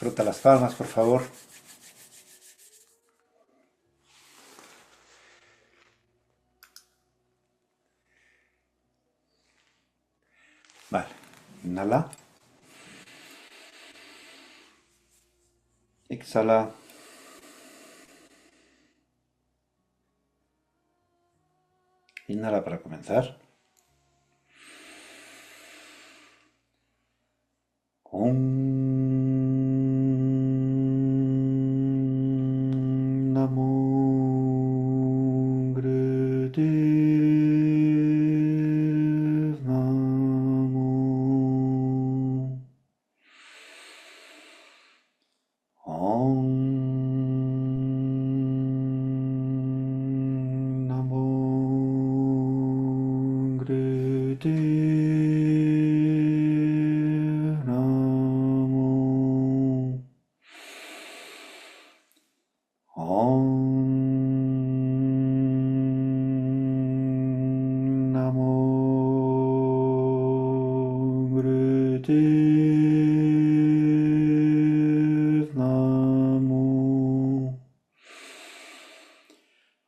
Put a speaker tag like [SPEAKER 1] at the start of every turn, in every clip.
[SPEAKER 1] Frota las palmas, por favor. Vale, inhala. Exhala. Inhala para comenzar. Om Namo Gurudev Namo. Om Namo Gurudev Namo. Om Namo Gurudev Namo.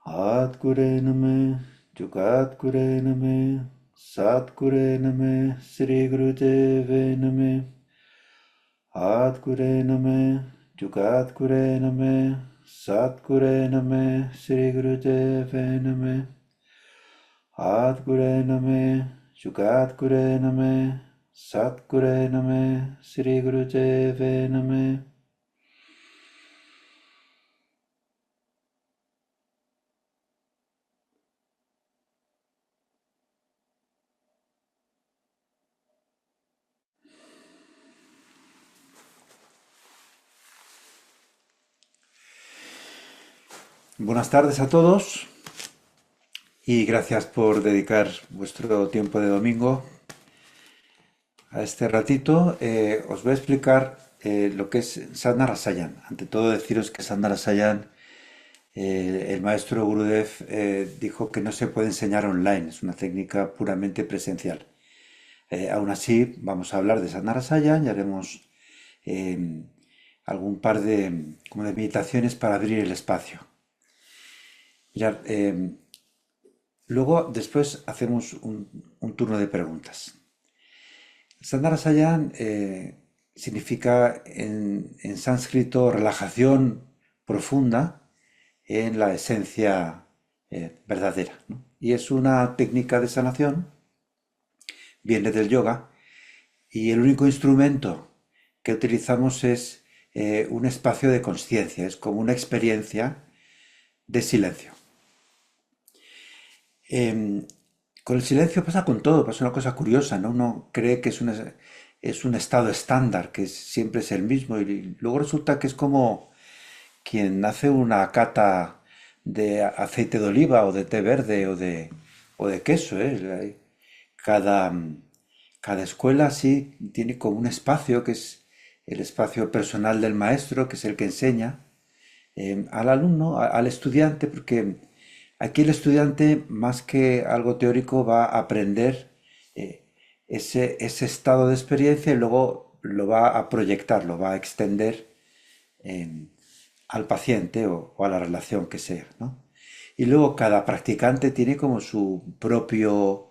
[SPEAKER 1] Adgure Name, Jugat Gure Name, Satgure Name, Sri Gurudeve Name. Adgure Name, Jugat Gure Name, Satgure Name, Sri Gurudeve Name. Adgure Name, Jugat Gure Name, Satgure Name, Sri Gurudeve Name. Buenas tardes a todos y gracias por dedicar vuestro tiempo de domingo a este ratito. Os voy a explicar lo que es Sadhana Rasayan. Ante todo deciros que Sadhana Rasayan, el maestro Gurudev dijo que no se puede enseñar online, es una técnica puramente presencial. Aún así vamos a hablar de Sadhana Rasayan y haremos algún par de, como de meditaciones para abrir el espacio. Mirad, luego después hacemos un turno de preguntas. Sadhana Rasayan significa en sánscrito relajación profunda en la esencia verdadera, ¿no? Y es una técnica de sanación, viene del yoga, y el único instrumento que utilizamos es un espacio de consciencia, es como una experiencia de silencio. Con el silencio pasa con todo, pasa una cosa curiosa, ¿no? Uno cree que es un estado estándar, que siempre es el mismo, y luego resulta que es como quien hace una cata de aceite de oliva o de té verde o de queso, ¿eh? Cada, cada escuela sí tiene como un espacio que es el espacio personal del maestro, que es el que enseña al alumno, al estudiante, porque aquí el estudiante, más que algo teórico, va a aprender ese estado de experiencia y luego lo va a proyectar, lo va a extender al paciente o a la relación que sea, ¿no? Y luego cada practicante tiene como su propio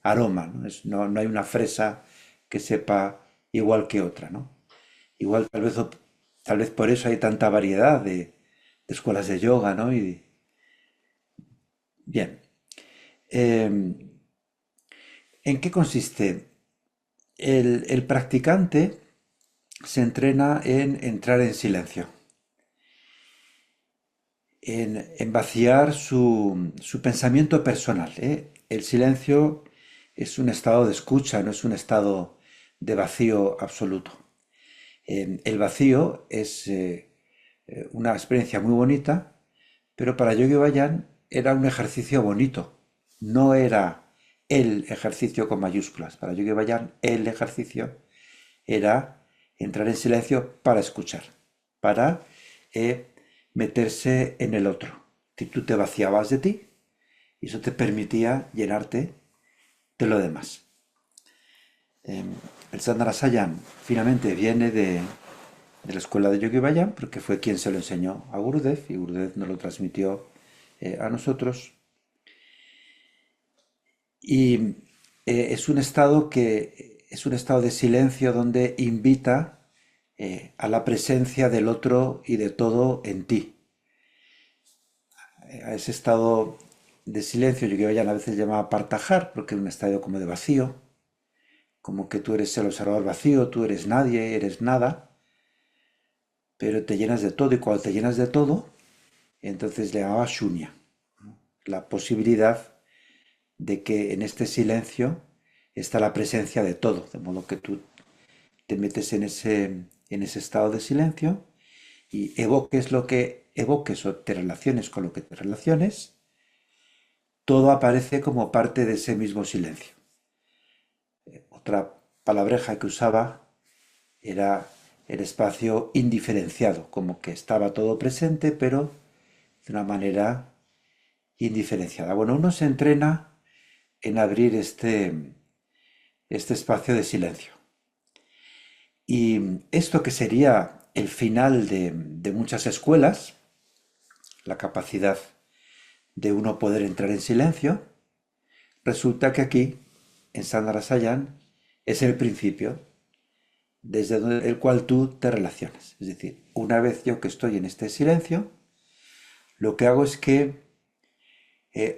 [SPEAKER 1] aroma, ¿no? No hay una fresa que sepa igual que otra, ¿no? Igual tal vez por eso hay tanta variedad de escuelas de yoga, ¿no? Y, bien, ¿en qué consiste? El practicante se entrena en entrar en silencio, en vaciar su pensamiento personal, ¿eh? El silencio es un estado de escucha, no es un estado de vacío absoluto. El vacío es una experiencia muy bonita, pero para Yogi Bayan era un ejercicio bonito, no era el ejercicio con mayúsculas. Para Yogi Bayan el ejercicio era entrar en silencio para escuchar, para meterse en el otro. Si tú te vaciabas de ti, y eso te permitía llenarte de lo demás. El Sadhana Rasayan finalmente viene de la escuela de Yogi Bayan, porque fue quien se lo enseñó a Gurudev y Gurudev nos lo transmitió a nosotros. Y es un estado de silencio donde invita a la presencia del otro y de todo en ti. A ese estado de silencio, Yogi Bayan a veces llama partajar, porque es un estado como de vacío, como que tú eres el observador vacío, tú eres nadie, eres nada, pero te llenas de todo y cuando te llenas de todo, entonces le llamaba shunya, la posibilidad de que en este silencio está la presencia de todo, de modo que tú te metes en ese estado de silencio y evoques lo que evoques o te relaciones con lo que te relaciones, todo aparece como parte de ese mismo silencio. Otra palabreja que usaba era el espacio indiferenciado, como que estaba todo presente, pero de una manera indiferenciada. Bueno, uno se entrena en abrir este espacio de silencio. Y esto que sería el final de muchas escuelas, la capacidad de uno poder entrar en silencio, resulta que aquí, en Sandarasayan, es el principio desde el cual tú te relacionas. Es decir, una vez yo que estoy en este silencio, lo que hago es que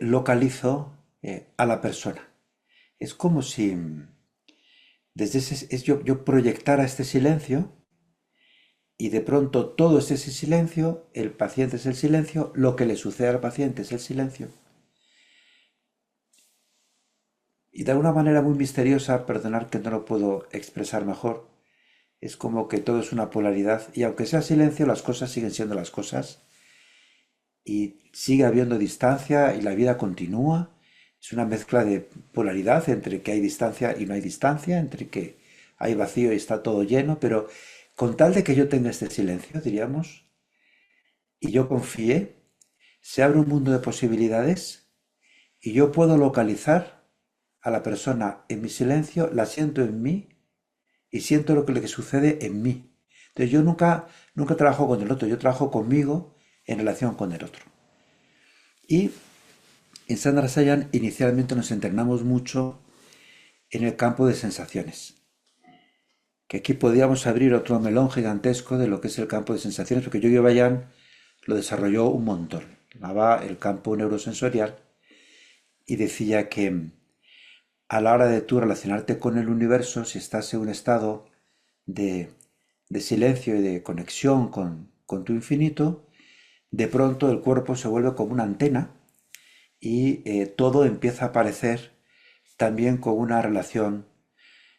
[SPEAKER 1] localizo a la persona. Es como si desde yo proyectara este silencio y de pronto todo es ese silencio, el paciente es el silencio, lo que le sucede al paciente es el silencio. Y de alguna manera muy misteriosa, perdonar que no lo puedo expresar mejor, es como que todo es una polaridad y aunque sea silencio, las cosas siguen siendo las cosas y sigue habiendo distancia y la vida continúa. Es una mezcla de polaridad entre que hay distancia y no hay distancia, entre que hay vacío y está todo lleno, pero con tal de que yo tenga este silencio, diríamos, y yo confíe, se abre un mundo de posibilidades y yo puedo localizar a la persona en mi silencio, la siento en mí y siento lo que le sucede en mí. Entonces yo nunca trabajo con el otro, yo trabajo conmigo en relación con el otro. Y en Sandra Sayan inicialmente nos entrenamos mucho en el campo de sensaciones, que aquí podríamos abrir otro melón gigantesco de lo que es el campo de sensaciones, porque Yogi Bayan lo desarrolló un montón, llamaba el campo neurosensorial y decía que a la hora de tú relacionarte con el universo, si estás en un estado de, de silencio y de conexión con tu infinito, de pronto el cuerpo se vuelve como una antena y todo empieza a aparecer también con una relación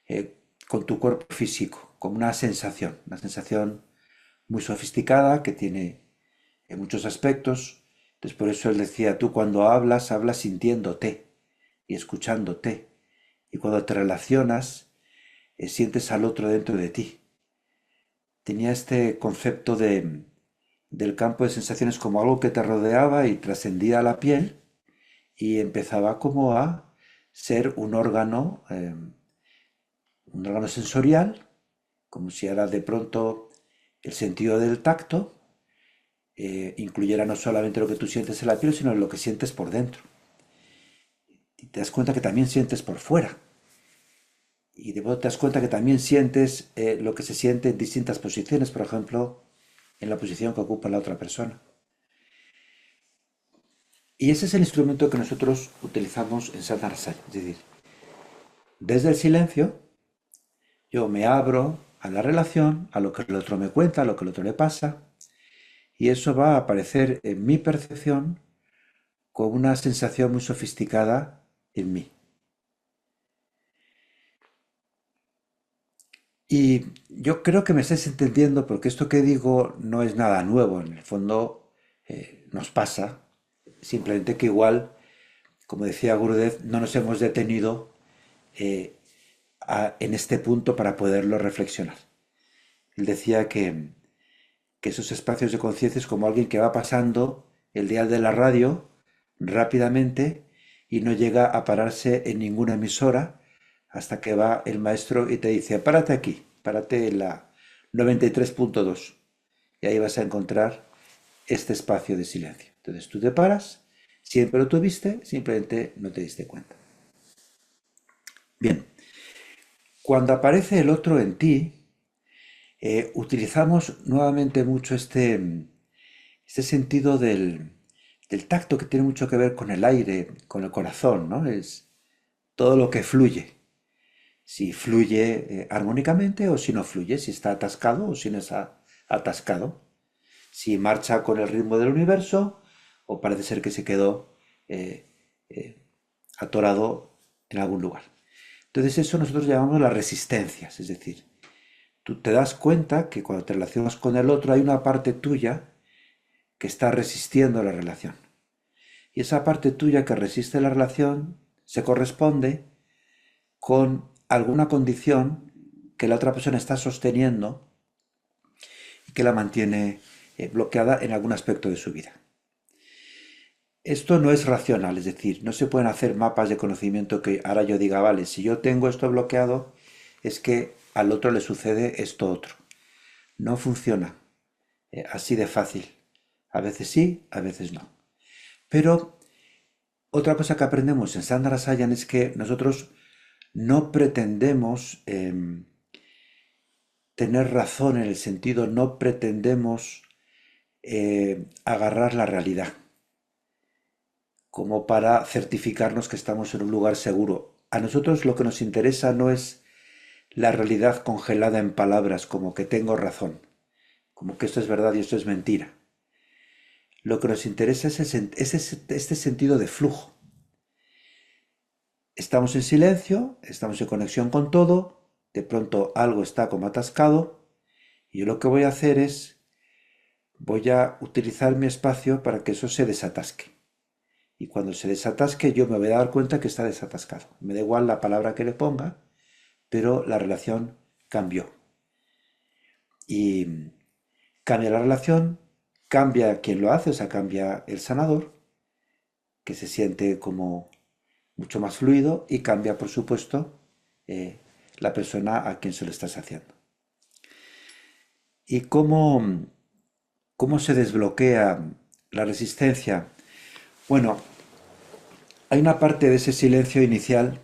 [SPEAKER 1] eh, con tu cuerpo físico, como una sensación muy sofisticada que tiene muchos aspectos. Entonces por eso él decía, tú cuando hablas, hablas sintiéndote y escuchándote. Y cuando te relacionas, sientes al otro dentro de ti. Tenía este concepto del campo de sensaciones como algo que te rodeaba y trascendía la piel y empezaba como a ser un órgano sensorial, como si ahora de pronto el sentido del tacto incluyera no solamente lo que tú sientes en la piel, sino lo que sientes por dentro. Y te das cuenta que también sientes por fuera. Y de pronto te das cuenta que también sientes lo que se siente en distintas posiciones, por ejemplo, en la posición que ocupa la otra persona. Y ese es el instrumento que nosotros utilizamos en Sadharasaya. Es decir, desde el silencio, yo me abro a la relación, a lo que el otro me cuenta, a lo que el otro le pasa, y eso va a aparecer en mi percepción con una sensación muy sofisticada en mí. Y yo creo que me estáis entendiendo porque esto que digo no es nada nuevo, en el fondo nos pasa, simplemente que igual, como decía Gurudev, no nos hemos detenido eh, en este punto para poderlo reflexionar. Él decía que esos espacios de conciencia es como alguien que va pasando el dial de la radio rápidamente y no llega a pararse en ninguna emisora hasta que va el maestro y te dice, párate aquí, párate en 93.2. Y ahí vas a encontrar este espacio de silencio. Entonces tú te paras, siempre lo tuviste, simplemente no te diste cuenta. Bien, cuando aparece el otro en ti, utilizamos nuevamente mucho este sentido del tacto que tiene mucho que ver con el aire, con el corazón, ¿no? Es todo lo que fluye. Si fluye armónicamente o si no fluye, si está atascado o si no está atascado, si marcha con el ritmo del universo o parece ser que se quedó eh, eh, atorado en algún lugar. Entonces eso nosotros llamamos las resistencias, es decir, tú te das cuenta que cuando te relacionas con el otro hay una parte tuya que está resistiendo la relación. Y esa parte tuya que resiste la relación se corresponde con alguna condición que la otra persona está sosteniendo y que la mantiene bloqueada en algún aspecto de su vida. Esto no es racional, es decir, no se pueden hacer mapas de conocimiento que ahora yo diga, vale, si yo tengo esto bloqueado, es que al otro le sucede esto otro. No funciona así de fácil. A veces sí, a veces no. Pero otra cosa que aprendemos en Sandra Sayan es que nosotros no pretendemos tener razón en el sentido, no pretendemos agarrar la realidad como para certificarnos que estamos en un lugar seguro. A nosotros lo que nos interesa no es la realidad congelada en palabras como que tengo razón, como que esto es verdad y esto es mentira. Lo que nos interesa es este sentido de flujo. Estamos en silencio, estamos en conexión con todo, de pronto algo está como atascado y yo lo que voy a hacer es, voy a utilizar mi espacio para que eso se desatasque. Y cuando se desatasque yo me voy a dar cuenta que está desatascado. Me da igual la palabra que le ponga, pero la relación cambió. Y cambia la relación, cambia quien lo hace, o sea, cambia el sanador, que se siente como mucho más fluido, y cambia, por supuesto, eh, la persona a quien se lo estás haciendo. ¿Y cómo se desbloquea la resistencia? Bueno, hay una parte de ese silencio inicial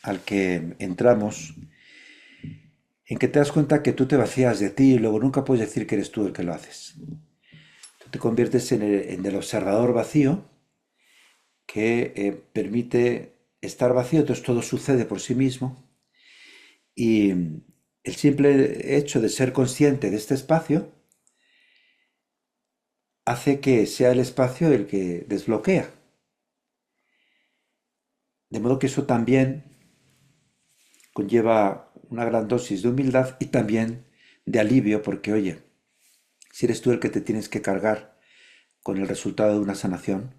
[SPEAKER 1] al que entramos en que te das cuenta que tú te vacías de ti y luego nunca puedes decir que eres tú el que lo haces. Tú te conviertes en el observador vacío que permite estar vacío, entonces todo sucede por sí mismo y el simple hecho de ser consciente de este espacio hace que sea el espacio el que desbloquea. De modo que eso también conlleva una gran dosis de humildad y también de alivio porque, oye, si eres tú el que te tienes que cargar con el resultado de una sanación,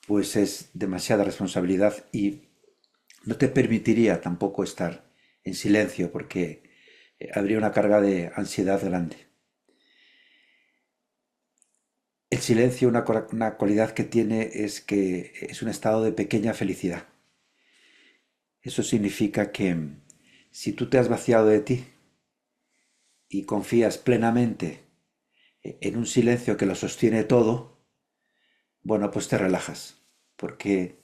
[SPEAKER 1] pues es demasiada responsabilidad y no te permitiría tampoco estar en silencio porque habría una carga de ansiedad grande. El silencio, una cualidad que tiene es que es un estado de pequeña felicidad. Eso significa que si tú te has vaciado de ti y confías plenamente en un silencio que lo sostiene todo, bueno, pues te relajas, porque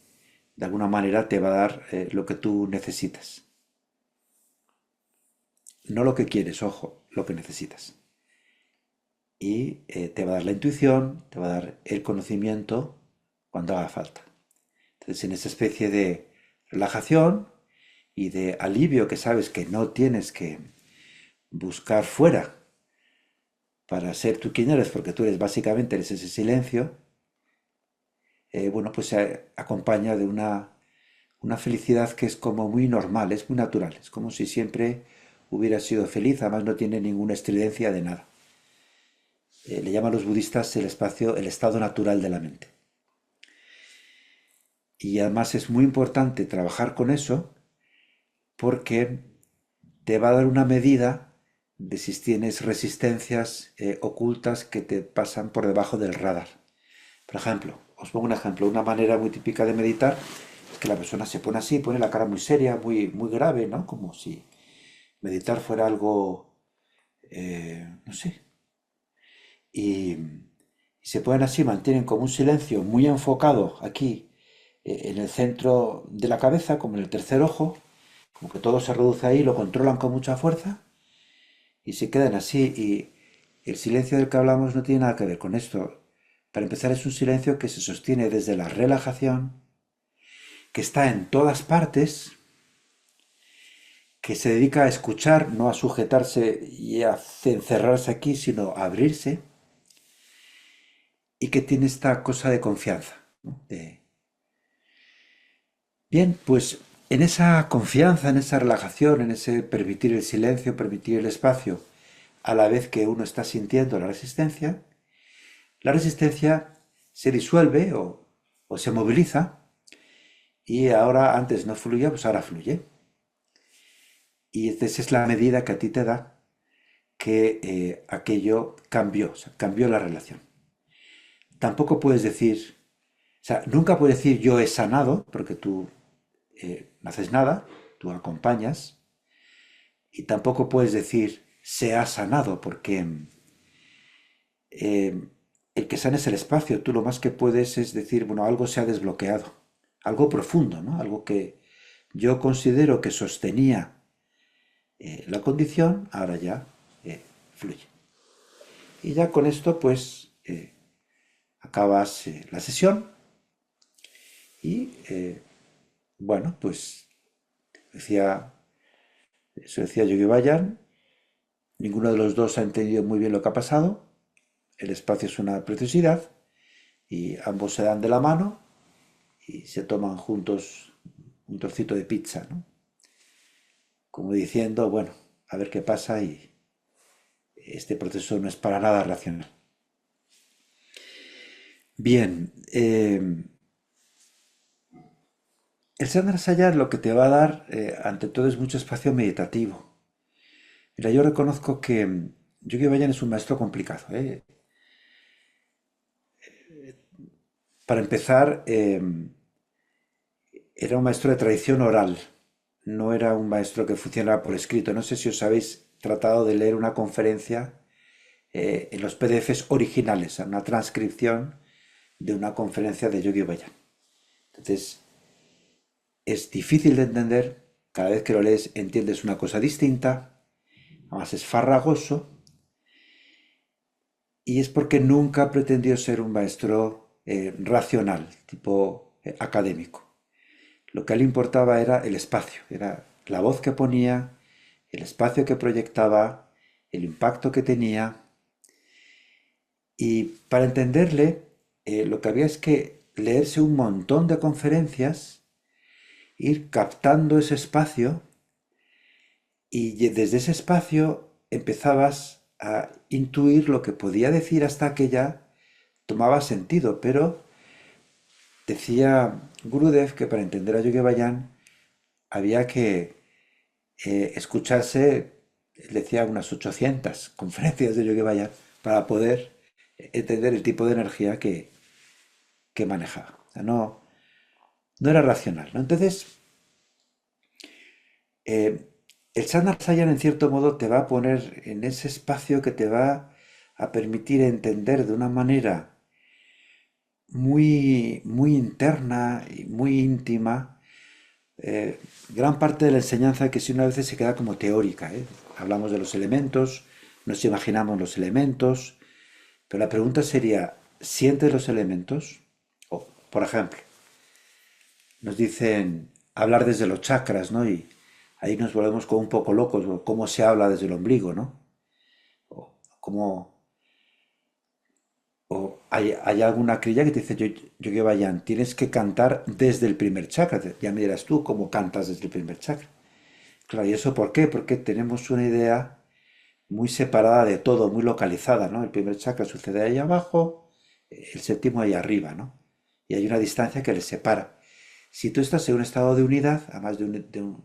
[SPEAKER 1] de alguna manera te va a dar lo que tú necesitas. No lo que quieres, ojo, lo que necesitas. Y te va a dar la intuición, te va a dar el conocimiento cuando haga falta. Entonces, en esa especie de relajación y de alivio que sabes que no tienes que buscar fuera para ser tú quien eres, porque tú eres básicamente eres ese silencio, bueno, pues se acompaña de una felicidad que es como muy normal, es muy natural, es como si siempre hubiera sido feliz, además no tiene ninguna estridencia de nada. Le llaman los budistas el espacio, el estado natural de la mente. Y además es muy importante trabajar con eso porque te va a dar una medida de si tienes resistencias ocultas que te pasan por debajo del radar. Por ejemplo, os pongo un ejemplo, una manera muy típica de meditar es que la persona se pone así, pone la cara muy seria, muy, muy grave, ¿no? Como si meditar fuera algo no sé, y se ponen así, mantienen como un silencio muy enfocado aquí, en el centro de la cabeza, como en el tercer ojo, como que todo se reduce ahí, lo controlan con mucha fuerza y se quedan así. Y el silencio del que hablamos no tiene nada que ver con esto. Para empezar, es un silencio que se sostiene desde la relajación, que está en todas partes, que se dedica a escuchar, no a sujetarse y a encerrarse aquí, sino a abrirse, y que tiene esta cosa de confianza, ¿no? Bien, pues en esa confianza, en esa relajación, en ese permitir el silencio, permitir el espacio, a la vez que uno está sintiendo la resistencia se disuelve o se moviliza y ahora antes no fluía, pues ahora fluye. Y esa es la medida que a ti te da que aquello cambió, o sea, cambió la relación. Tampoco puedes decir, o sea, nunca puedes decir yo he sanado, porque tú no haces nada, tú acompañas, y tampoco puedes decir se ha sanado, porque el que sana es el espacio, tú lo más que puedes es decir, bueno, algo se ha desbloqueado, algo profundo, ¿no? Algo que yo considero que sostenía la condición, ahora ya fluye. Y ya con esto, pues, acabas la sesión y, bueno, pues, decía, eso decía Yogi Bayan, ninguno de los dos ha entendido muy bien lo que ha pasado, el espacio es una preciosidad y ambos se dan de la mano y se toman juntos un trocito de pizza, ¿no? Como diciendo, bueno, a ver qué pasa y este proceso no es para nada racional. Bien, el Sadhana lo que te va a dar, ante todo, es mucho espacio meditativo. Mira, yo reconozco que Yogi Bayan es un maestro complicado, ¿eh? Para empezar, era un maestro de tradición oral, no era un maestro que funcionara por escrito. No sé si os habéis tratado de leer una conferencia en los PDFs originales, una transcripción de una conferencia de Yogi Bayan. Entonces, es difícil de entender, cada vez que lo lees entiendes una cosa distinta, además es farragoso, y es porque nunca pretendió ser un maestro racional, tipo académico. Lo que a él importaba era el espacio, era la voz que ponía, el espacio que proyectaba, el impacto que tenía. Y para entenderle, lo que había es que leerse un montón de conferencias, ir captando ese espacio y desde ese espacio empezabas a intuir lo que podía decir hasta que ya tomaba sentido. Pero decía Gurudev que para entender a Yogi Bayan había que escucharse, él decía, unas 800 conferencias de Yogi Bayan para poder entender el tipo de energía que manejaba. O sea, no era racional, ¿no? Entonces, eh, el Sadhana Sayan en cierto modo te va a poner en ese espacio que te va a permitir entender de una manera muy, muy interna y muy íntima gran parte de la enseñanza que si una vez se queda como teórica, ¿eh? Hablamos de los elementos, nos imaginamos los elementos, pero la pregunta sería, ¿sientes los elementos? O, por ejemplo, nos dicen hablar desde los chakras, ¿no? Y ahí nos volvemos como un poco locos, o cómo se habla desde el ombligo, ¿no? O cómo, o hay alguna crilla que te dice, yo que vayan, tienes que cantar desde el primer chakra. Ya me dirás tú cómo cantas desde el primer chakra. Claro, ¿y eso por qué? Porque tenemos una idea muy separada de todo, muy localizada, ¿no? El primer chakra sucede ahí abajo, el séptimo ahí arriba, ¿no? Y hay una distancia que les separa. Si tú estás en un estado de unidad, además de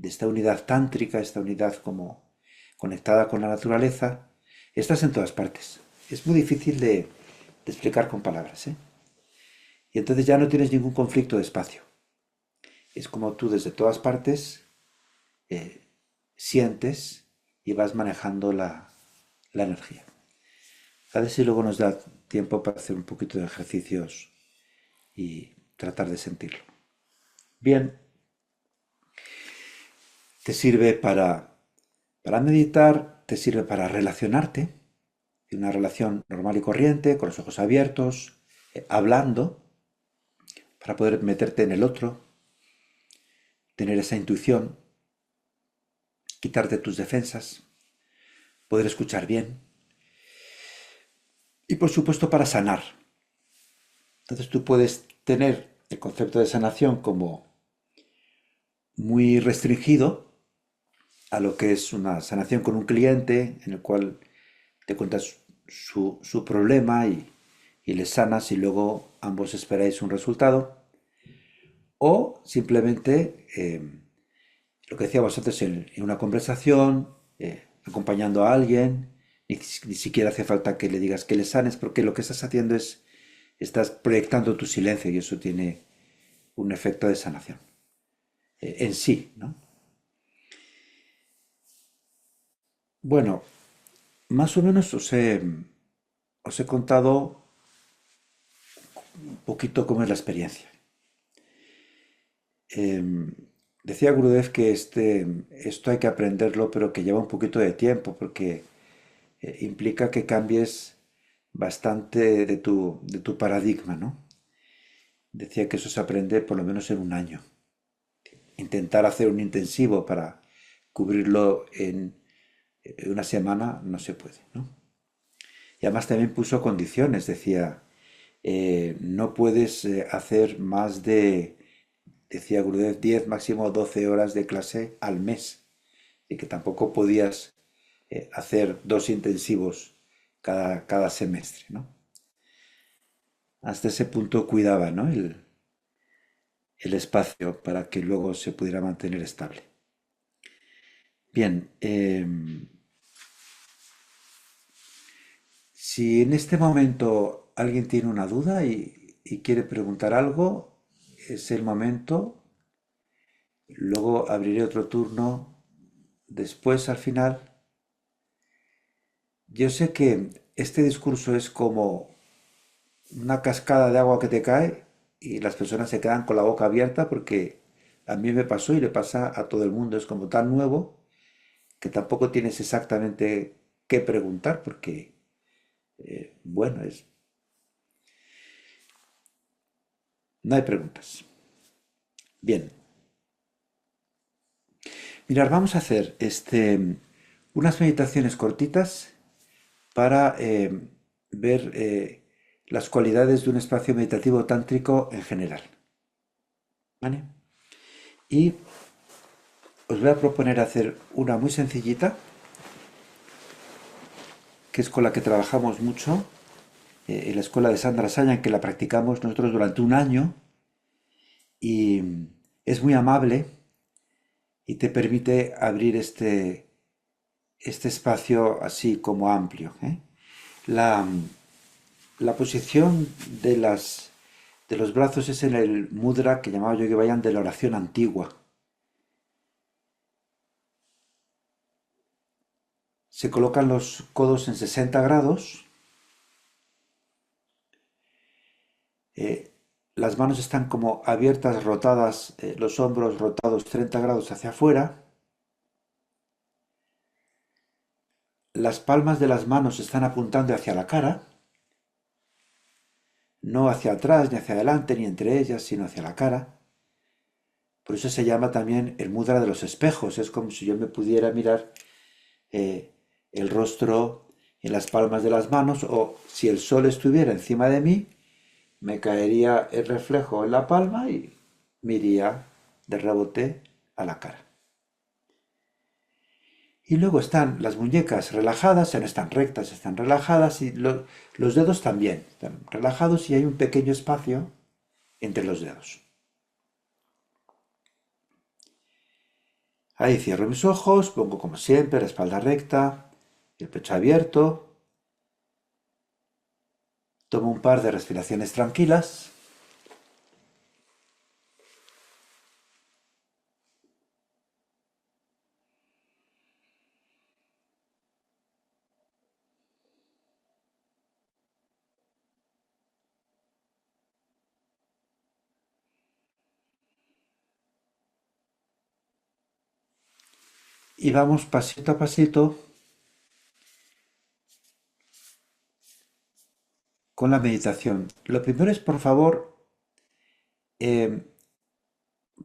[SPEAKER 1] esta unidad tántrica, esta unidad como conectada con la naturaleza, estás en todas partes. Es muy difícil de explicar con palabras, ¿eh? Y entonces ya no tienes ningún conflicto de espacio. Es como tú desde todas partes sientes y vas manejando la energía. A ver si luego nos da tiempo para hacer un poquito de ejercicios y tratar de sentirlo. Bien, te sirve para meditar, te sirve para relacionarte, en una relación normal y corriente, con los ojos abiertos, hablando, para poder meterte en el otro, tener esa intuición, quitarte tus defensas, poder escuchar bien y por supuesto para sanar. Entonces tú puedes tener el concepto de sanación como muy restringido a lo que es una sanación con un cliente en el cual te cuentas su problema y le sanas y luego ambos esperáis un resultado. O simplemente lo que decíamos antes en una conversación, acompañando a alguien, ni siquiera hace falta que le digas que le sanes, porque lo que estás haciendo es, estás proyectando tu silencio y eso tiene un efecto de sanación en sí, ¿no? Bueno, más o menos os he contado un poquito cómo es la experiencia. Decía Gurudev que esto hay que aprenderlo, pero que lleva un poquito de tiempo, porque implica que cambies bastante de tu paradigma, ¿no? Decía que eso se aprende por lo menos en un año. Intentar hacer un intensivo para cubrirlo en una semana no se puede, ¿no? Y además también puso condiciones, decía, no puedes hacer más de, decía Gurudev, 10 máximo 12 horas de clase al mes. Y que tampoco podías hacer dos intensivos cada semestre, ¿no? Hasta ese punto cuidaba, ¿no? El espacio para que luego se pudiera mantener estable. Bien, si en este momento alguien tiene una duda y quiere preguntar algo, es el momento. Luego abriré otro turno después al final. Yo sé que este discurso es como una cascada de agua que te cae y las personas se quedan con la boca abierta porque a mí me pasó y le pasa a todo el mundo. Es como tan nuevo que tampoco tienes exactamente qué preguntar porque, bueno, no hay preguntas. Bien, mirar, vamos a hacer unas meditaciones cortitas para ver las cualidades de un espacio meditativo tántrico en general. ¿Vale? Y os voy a proponer hacer una muy sencillita, que es con la que trabajamos mucho en la escuela de Sandra Sayan, que la practicamos nosotros durante un año y es muy amable y te permite abrir este espacio así como amplio, ¿eh? La, la posición de los brazos es en el mudra que llamaba Yogi Bayan de la oración antigua. Se colocan los codos en 60 grados, eh, las manos están como abiertas, rotadas, los hombros rotados 30 grados hacia afuera, las palmas de las manos están apuntando hacia la cara, no hacia atrás, ni hacia adelante, ni entre ellas, sino hacia la cara. Por eso se llama también el mudra de los espejos. Es como si yo me pudiera mirar eh, el rostro en las palmas de las manos o si el sol estuviera encima de mí, me caería el reflejo en la palma y me iría de rebote a la cara. Y luego están las muñecas relajadas, ya no están rectas, están relajadas y los dedos también están relajados y hay un pequeño espacio entre los dedos. Ahí cierro mis ojos, pongo como siempre la espalda recta, el pecho abierto, tomo un par de respiraciones tranquilas y vamos pasito a pasito con la meditación. Lo primero es, por favor, eh,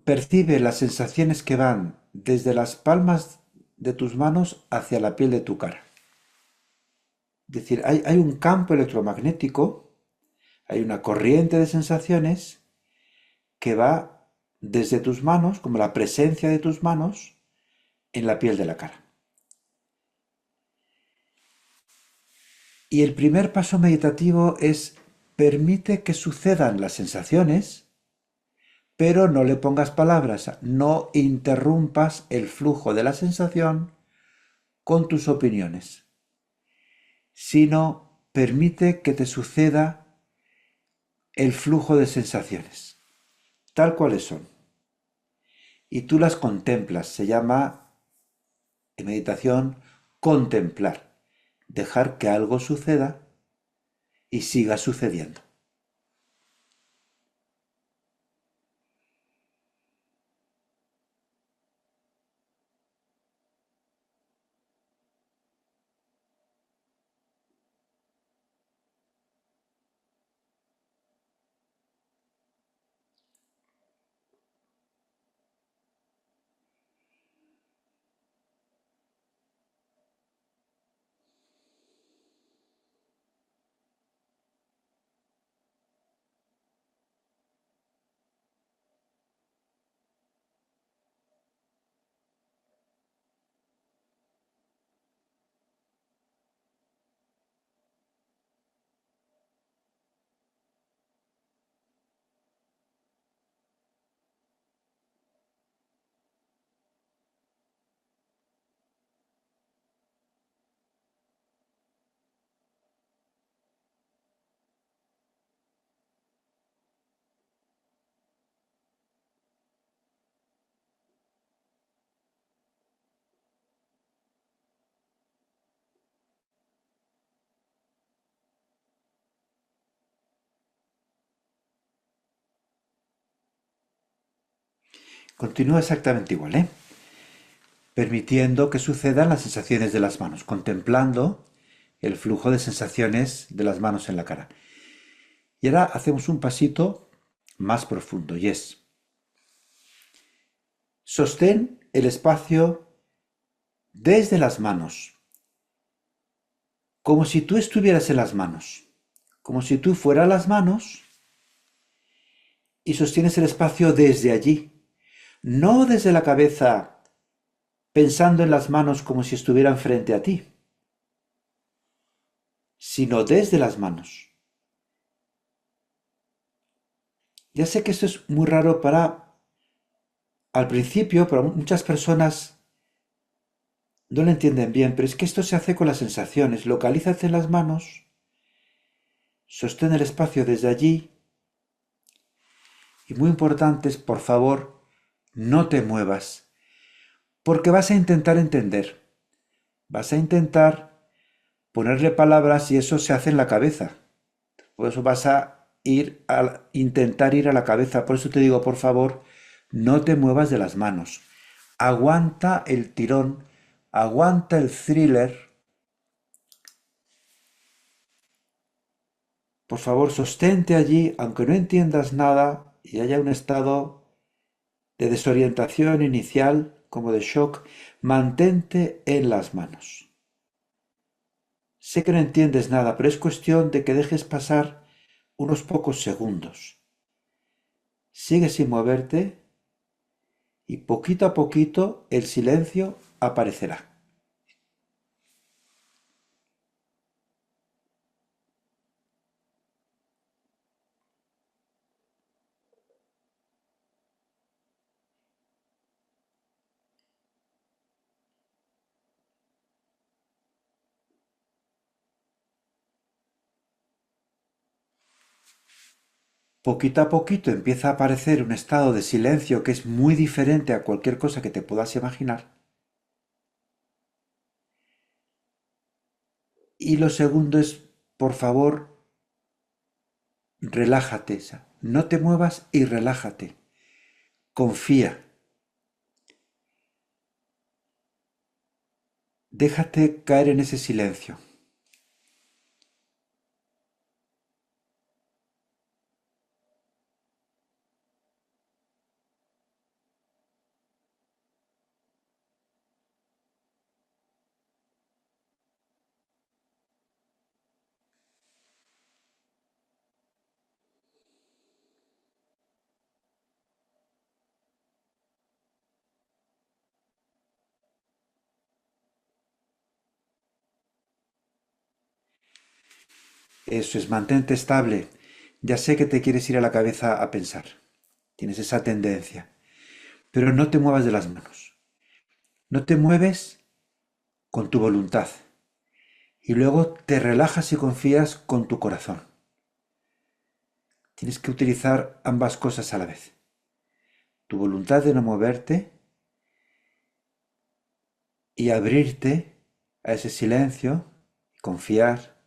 [SPEAKER 1] percibe las sensaciones que van desde las palmas de tus manos hacia la piel de tu cara. Es decir, hay un campo electromagnético, hay una corriente de sensaciones que va desde tus manos, como la presencia de tus manos, en la piel de la cara. Y el primer paso meditativo es permite que sucedan las sensaciones, pero no le pongas palabras, no interrumpas el flujo de la sensación con tus opiniones, sino permite que te suceda el flujo de sensaciones, tal cuales son. Y tú las contemplas, se llama en meditación contemplar, dejar que algo suceda y siga sucediendo. Continúa exactamente igual, ¿eh? Permitiendo que sucedan las sensaciones de las manos, contemplando el flujo de sensaciones de las manos en la cara. Y ahora hacemos un pasito más profundo y es, sostén el espacio desde las manos, como si tú estuvieras en las manos, como si tú fueras las manos y sostienes el espacio desde allí, no desde la cabeza pensando en las manos como si estuvieran frente a ti, sino desde las manos. Ya sé que esto es muy raro al principio, pero muchas personas no lo entienden bien, pero es que esto se hace con las sensaciones. Localízate en las manos, sostén el espacio desde allí y muy importante es, por favor, no te muevas, porque vas a intentar entender, vas a intentar ponerle palabras y eso se hace en la cabeza. Por eso vas a intentar ir a la cabeza. Por eso te digo, por favor, no te muevas de las manos. Aguanta el tirón, aguanta el thriller. Por favor, sostente allí, aunque no entiendas nada y haya un estado de desorientación inicial, como de shock, mantente en las manos. Sé que no entiendes nada, pero es cuestión de que dejes pasar unos pocos segundos. Sigue sin moverte y poquito a poquito el silencio aparecerá. Poquito a poquito empieza a aparecer un estado de silencio que es muy diferente a cualquier cosa que te puedas imaginar. Y lo segundo es, por favor, relájate. No te muevas y relájate. Confía. Déjate caer en ese silencio. Eso es, mantente estable. Ya sé que te quieres ir a la cabeza a pensar. Tienes esa tendencia. Pero no te muevas de las manos. No te mueves con tu voluntad. Y luego te relajas y confías con tu corazón. Tienes que utilizar ambas cosas a la vez. Tu voluntad de no moverte y abrirte a ese silencio, confiar.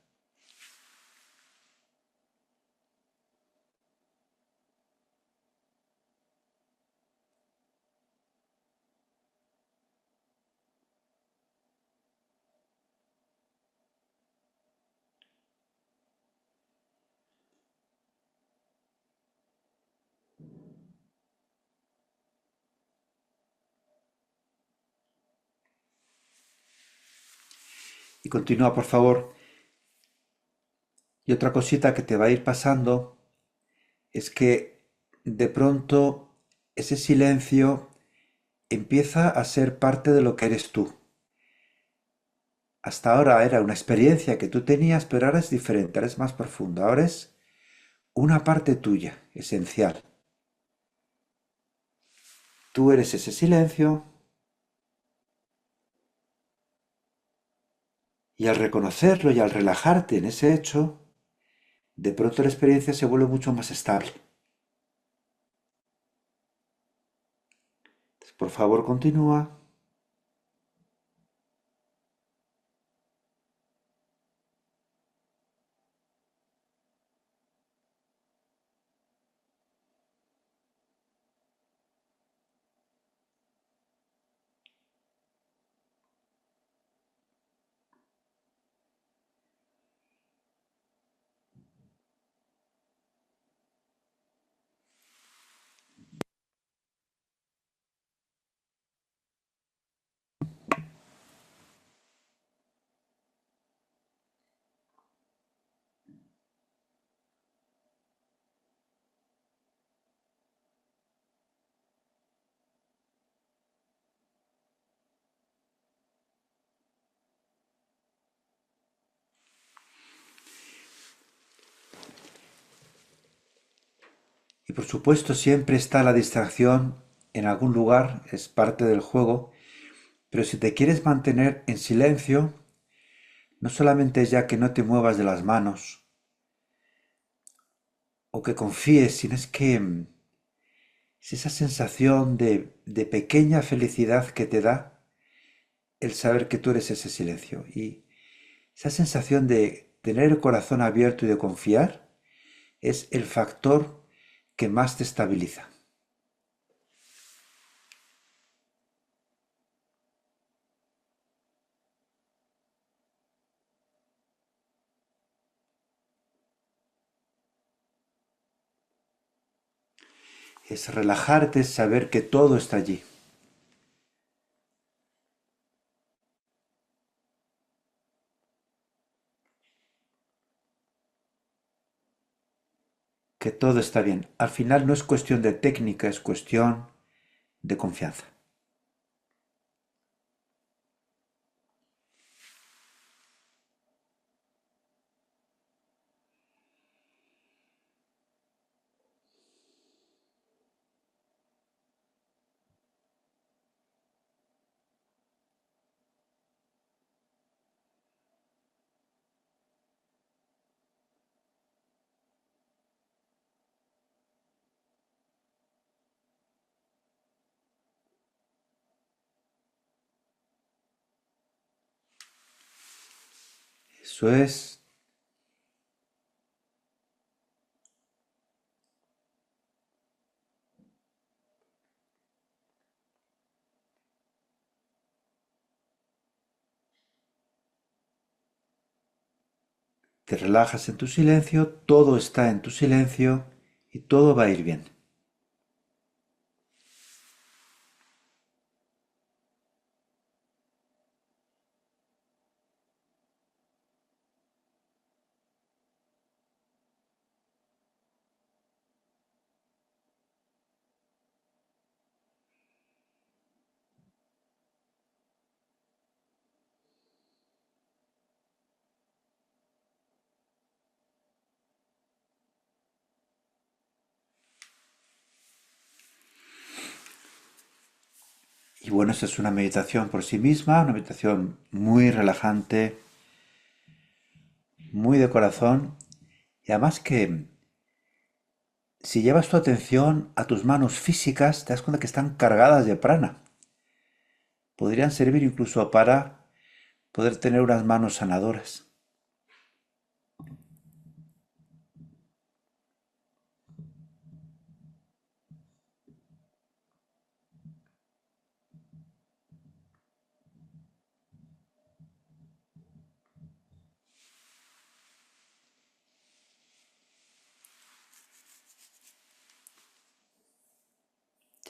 [SPEAKER 1] Y continúa, por favor. Y otra cosita que te va a ir pasando es que de pronto ese silencio empieza a ser parte de lo que eres tú. Hasta ahora era una experiencia que tú tenías, pero ahora es diferente, ahora es más profundo, ahora es una parte tuya, esencial. Tú eres ese silencio y al reconocerlo y al relajarte en ese hecho, de pronto la experiencia se vuelve mucho más estable. Entonces, por favor, continúa. Y por supuesto siempre está la distracción en algún lugar, es parte del juego, pero si te quieres mantener en silencio, no solamente es ya que no te muevas de las manos o que confíes, sino es que es esa sensación de pequeña felicidad que te da el saber que tú eres ese silencio. Y esa sensación de tener el corazón abierto y de confiar es el factor que más te estabiliza. Es relajarte, es saber que todo está allí, que todo está bien. Al final no es cuestión de técnica, es cuestión de confianza. Eso es. te relajas en tu silencio, todo está en tu silencio y todo va a ir bien. Y bueno, esta es una meditación por sí misma, una meditación muy relajante, muy de corazón, y además que si llevas tu atención a tus manos físicas, te das cuenta que están cargadas de prana. Podrían servir incluso para poder tener unas manos sanadoras.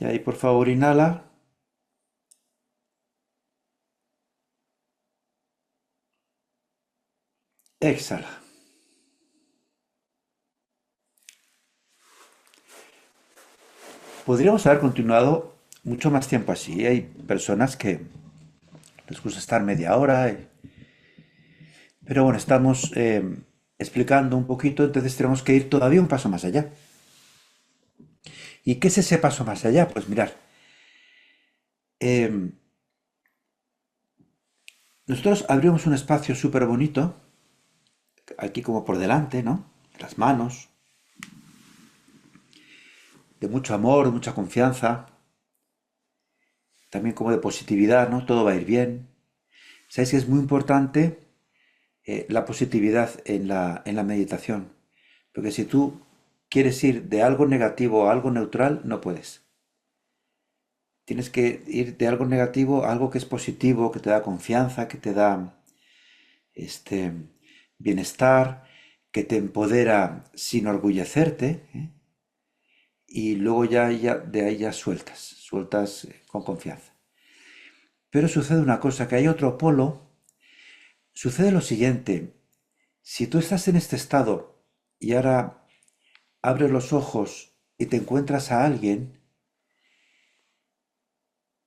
[SPEAKER 1] Y ahí por favor inhala, exhala. Podríamos haber continuado mucho más tiempo así. Hay personas que les gusta estar media hora, pero bueno, estamos explicando un poquito, entonces tenemos que ir todavía un paso más allá. ¿Y qué es ese paso más allá? Pues mirar, eh, nosotros abrimos un espacio súper bonito, aquí como por delante, ¿no? Las manos, de mucho amor, de mucha confianza, también como de positividad, ¿no? Todo va a ir bien. Sabéis que es muy importante la positividad en la meditación, porque si tú quieres ir de algo negativo a algo neutral, no puedes. Tienes que ir de algo negativo a algo que es positivo, que te da confianza, que te da este bienestar, que te empodera sin orgullecerte, ¿eh? Y luego ya de ahí ya sueltas con confianza. Pero sucede una cosa, que hay otro polo, sucede lo siguiente, si tú estás en este estado y ahora abres los ojos y te encuentras a alguien,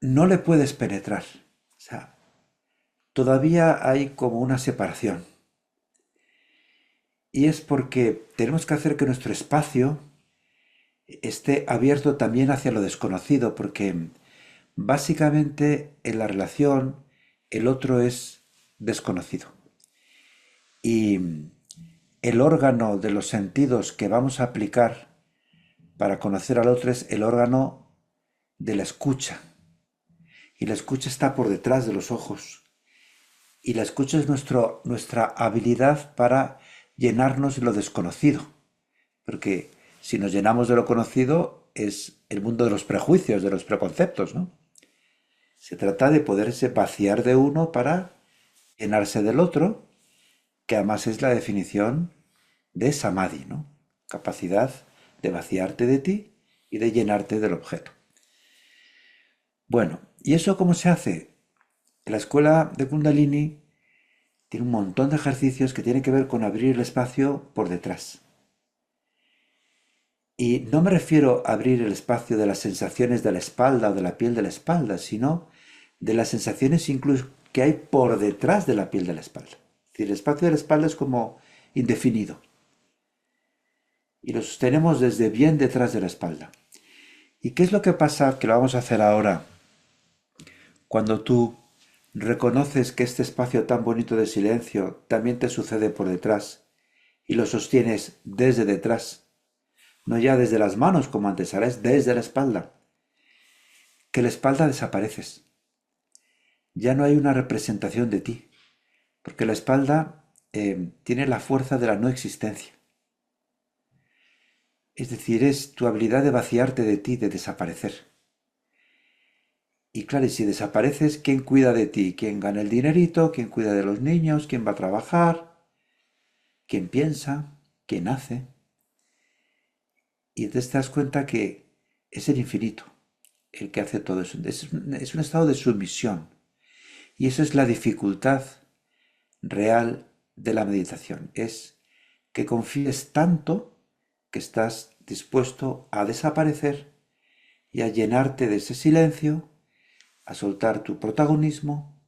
[SPEAKER 1] no le puedes penetrar. O sea, todavía hay como una separación. Y es porque tenemos que hacer que nuestro espacio esté abierto también hacia lo desconocido, porque básicamente en la relación el otro es desconocido. Y el órgano de los sentidos que vamos a aplicar para conocer al otro es el órgano de la escucha. Y la escucha está por detrás de los ojos. Y la escucha es nuestra habilidad para llenarnos de lo desconocido. Porque si nos llenamos de lo conocido es el mundo de los prejuicios, de los preconceptos, ¿no? Se trata de poderse vaciar de uno para llenarse del otro, que además es la definición de samadhi, ¿no? Capacidad de vaciarte de ti y de llenarte del objeto. Bueno, ¿y eso cómo se hace? La escuela de Kundalini tiene un montón de ejercicios que tienen que ver con abrir el espacio por detrás. Y no me refiero a abrir el espacio de las sensaciones de la espalda o de la piel de la espalda, sino de las sensaciones incluso que hay por detrás de la piel de la espalda. Es decir, el espacio de la espalda es como indefinido y lo sostenemos desde bien detrás de la espalda. ¿Y qué es lo que pasa? Que lo vamos a hacer ahora. Cuando tú reconoces que este espacio tan bonito de silencio también te sucede por detrás y lo sostienes desde detrás, no ya desde las manos como antes, ahora es desde la espalda, que la espalda desapareces. Ya no hay una representación de ti, porque la espalda tiene la fuerza de la no existencia. Es decir, es tu habilidad de vaciarte de ti, de desaparecer. Y claro, y si desapareces, ¿quién cuida de ti? ¿Quién gana el dinerito? ¿Quién cuida de los niños? ¿Quién va a trabajar? quien piensa, quien hace, y entonces te das cuenta que es el infinito el que hace todo eso. Es un estado de sumisión. Y eso es la dificultad real de la meditación. Es que confíes tanto que estás dispuesto a desaparecer y a llenarte de ese silencio, a soltar tu protagonismo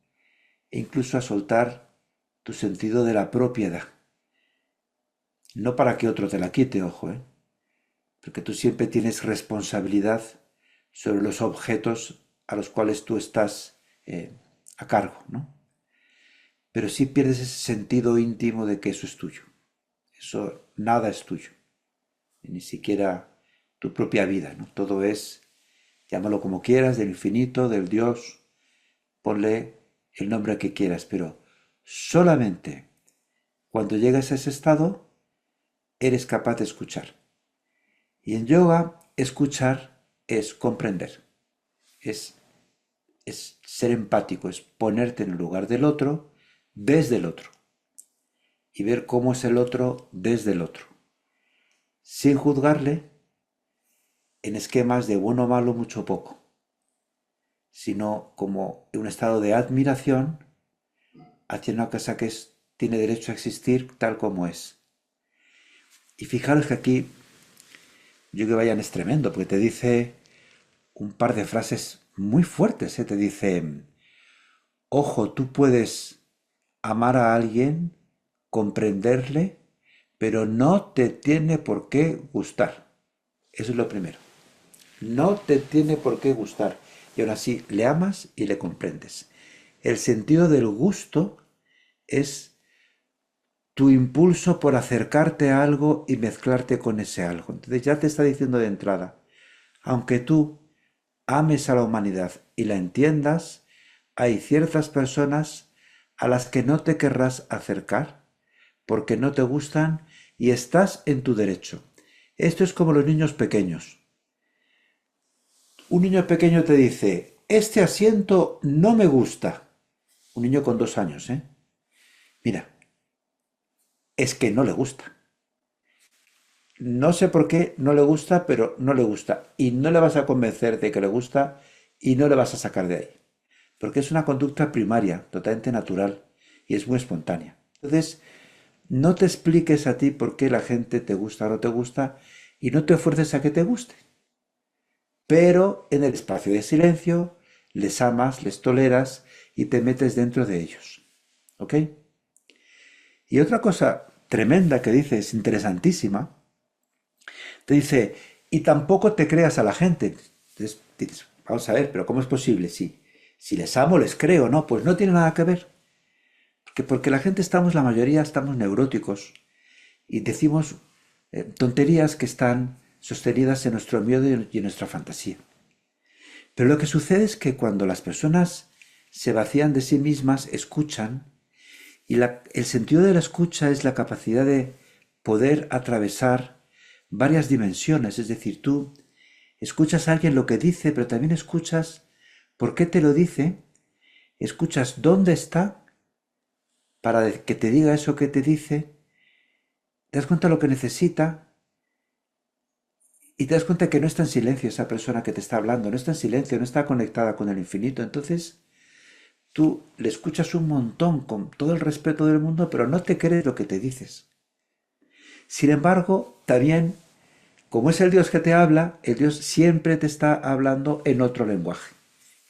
[SPEAKER 1] e incluso a soltar tu sentido de la propiedad. No para que otro te la quite, ojo, porque tú siempre tienes responsabilidad sobre los objetos a los cuales tú estás a cargo, ¿no? Pero sí pierdes ese sentido íntimo de que eso es tuyo. Eso nada es tuyo, ni siquiera tu propia vida, ¿no? Todo es, llámalo como quieras, del infinito, del Dios, ponle el nombre que quieras, pero solamente cuando llegas a ese estado eres capaz de escuchar. Y en yoga, escuchar es comprender, es, es ser empático, es ponerte en el lugar del otro, desde el otro, y ver cómo es el otro desde el otro, sin juzgarle en esquemas de bueno, malo, mucho, poco, sino como un estado de admiración hacia una cosa que tiene derecho a existir tal como es. Y fijaros que aquí, yo que vayan es tremendo, porque te dice un par de frases muy fuertes, ¿eh? Te dice, ojo, tú puedes amar a alguien, comprenderle, pero no te tiene por qué gustar. Eso es lo primero. No te tiene por qué gustar. Y aún así le amas y le comprendes. El sentido del gusto es tu impulso por acercarte a algo y mezclarte con ese algo. Entonces ya te está diciendo de entrada, aunque tú ames a la humanidad y la entiendas, hay ciertas personas a las que no te querrás acercar porque no te gustan y estás en tu derecho. Esto es como los niños pequeños. Un niño pequeño te dice, este asiento no me gusta. Un niño con 2 años, ¿eh? Mira, es que no le gusta. No sé por qué no le gusta, pero no le gusta. Y no le vas a convencer de que le gusta y no le vas a sacar de ahí. Porque es una conducta primaria, totalmente natural y es muy espontánea. Entonces, no te expliques a ti por qué la gente te gusta o no te gusta y no te fuerces a que te guste. Pero en el espacio de silencio les amas, les toleras y te metes dentro de ellos. ¿Ok? Y otra cosa tremenda que dice, es interesantísima, te dice, y tampoco te creas a la gente. Entonces, dices, vamos a ver, pero ¿cómo es posible? Si les amo, les creo, ¿no? Pues no tiene nada que ver. Porque la gente la mayoría estamos neuróticos y decimos tonterías que están sostenidas en nuestro miedo y en nuestra fantasía. Pero lo que sucede es que cuando las personas se vacían de sí mismas, escuchan, y el sentido de la escucha es la capacidad de poder atravesar varias dimensiones, es decir, tú escuchas a alguien lo que dice, pero también escuchas por qué te lo dice, escuchas dónde está para que te diga eso que te dice, te das cuenta de lo que necesita y te das cuenta que no está en silencio esa persona que te está hablando, no está en silencio, no está conectada con el infinito. Entonces tú le escuchas un montón con todo el respeto del mundo, pero no te crees lo que te dices. Sin embargo, también, como es el Dios que te habla, el Dios siempre te está hablando en otro lenguaje.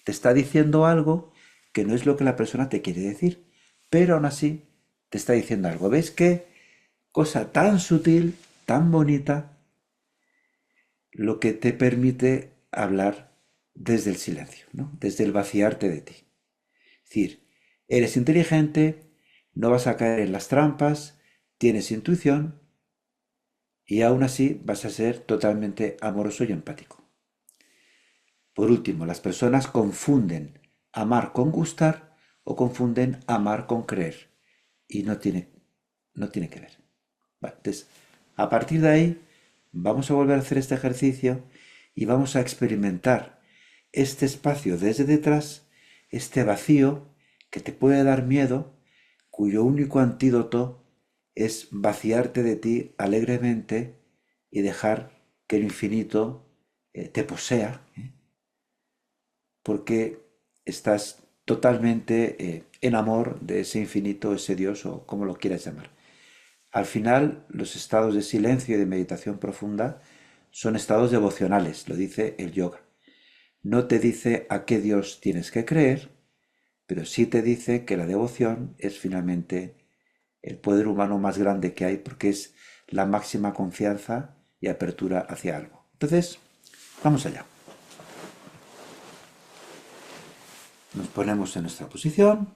[SPEAKER 1] Te está diciendo algo que no es lo que la persona te quiere decir, pero aún así te está diciendo algo. ¿Ves qué cosa tan sutil, tan bonita, lo que te permite hablar desde el silencio, ¿no? Desde el vaciarte de ti? Es decir, eres inteligente, no vas a caer en las trampas, tienes intuición y aún así vas a ser totalmente amoroso y empático. Por último, las personas confunden amar con gustar o confunden amar con creer y no tiene que ver. Vale, entonces, a partir de ahí, vamos a volver a hacer este ejercicio y vamos a experimentar este espacio desde detrás, este vacío que te puede dar miedo, cuyo único antídoto es vaciarte de ti alegremente y dejar que el infinito te posea, porque estás totalmente en amor de ese infinito, ese Dios o como lo quieras llamar. Al final, los estados de silencio y de meditación profunda son estados devocionales, lo dice el yoga. No te dice a qué Dios tienes que creer, pero sí te dice que la devoción es finalmente el poder humano más grande que hay porque es la máxima confianza y apertura hacia algo. Entonces, vamos allá. Nos ponemos en nuestra posición.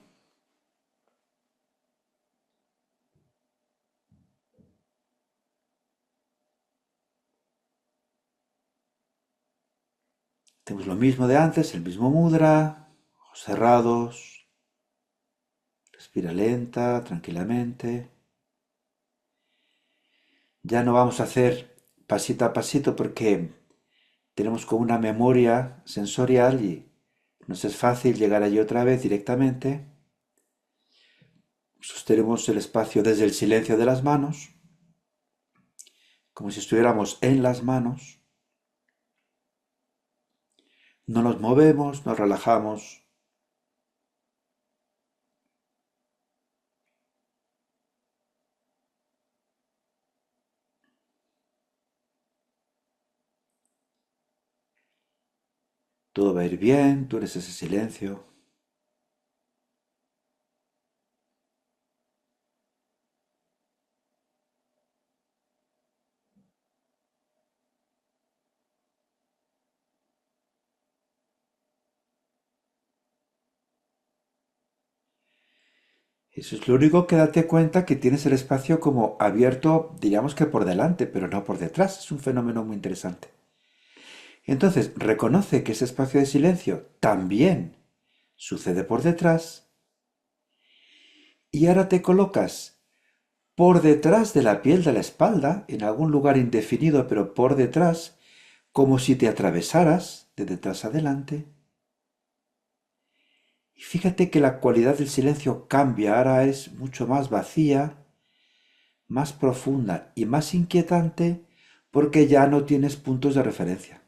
[SPEAKER 1] Tenemos lo mismo de antes, el mismo mudra, ojos cerrados, respira lenta, tranquilamente. Ya no vamos a hacer pasito a pasito porque tenemos como una memoria sensorial y nos es fácil llegar allí otra vez directamente. Sostenemos el espacio desde el silencio de las manos, como si estuviéramos en las manos. No nos movemos, nos relajamos. Todo va a ir bien, tú eres ese silencio. Eso es lo único que date cuenta que tienes el espacio como abierto, diríamos que por delante, pero no por detrás. Es un fenómeno muy interesante. Entonces, reconoce que ese espacio de silencio también sucede por detrás y ahora te colocas por detrás de la piel de la espalda, en algún lugar indefinido, pero por detrás, como si te atravesaras de detrás adelante. Y fíjate que la cualidad del silencio cambia, ahora es mucho más vacía, más profunda y más inquietante porque ya no tienes puntos de referencia.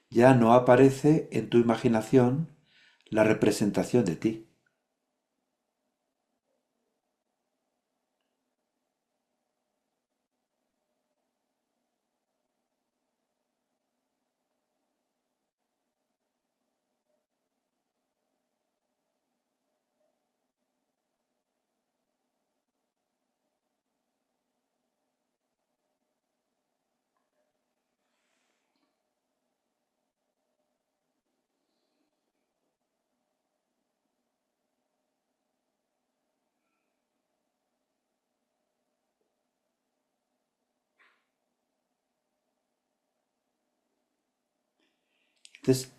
[SPEAKER 1] Ya no aparece en tu imaginación la representación de ti. Entonces,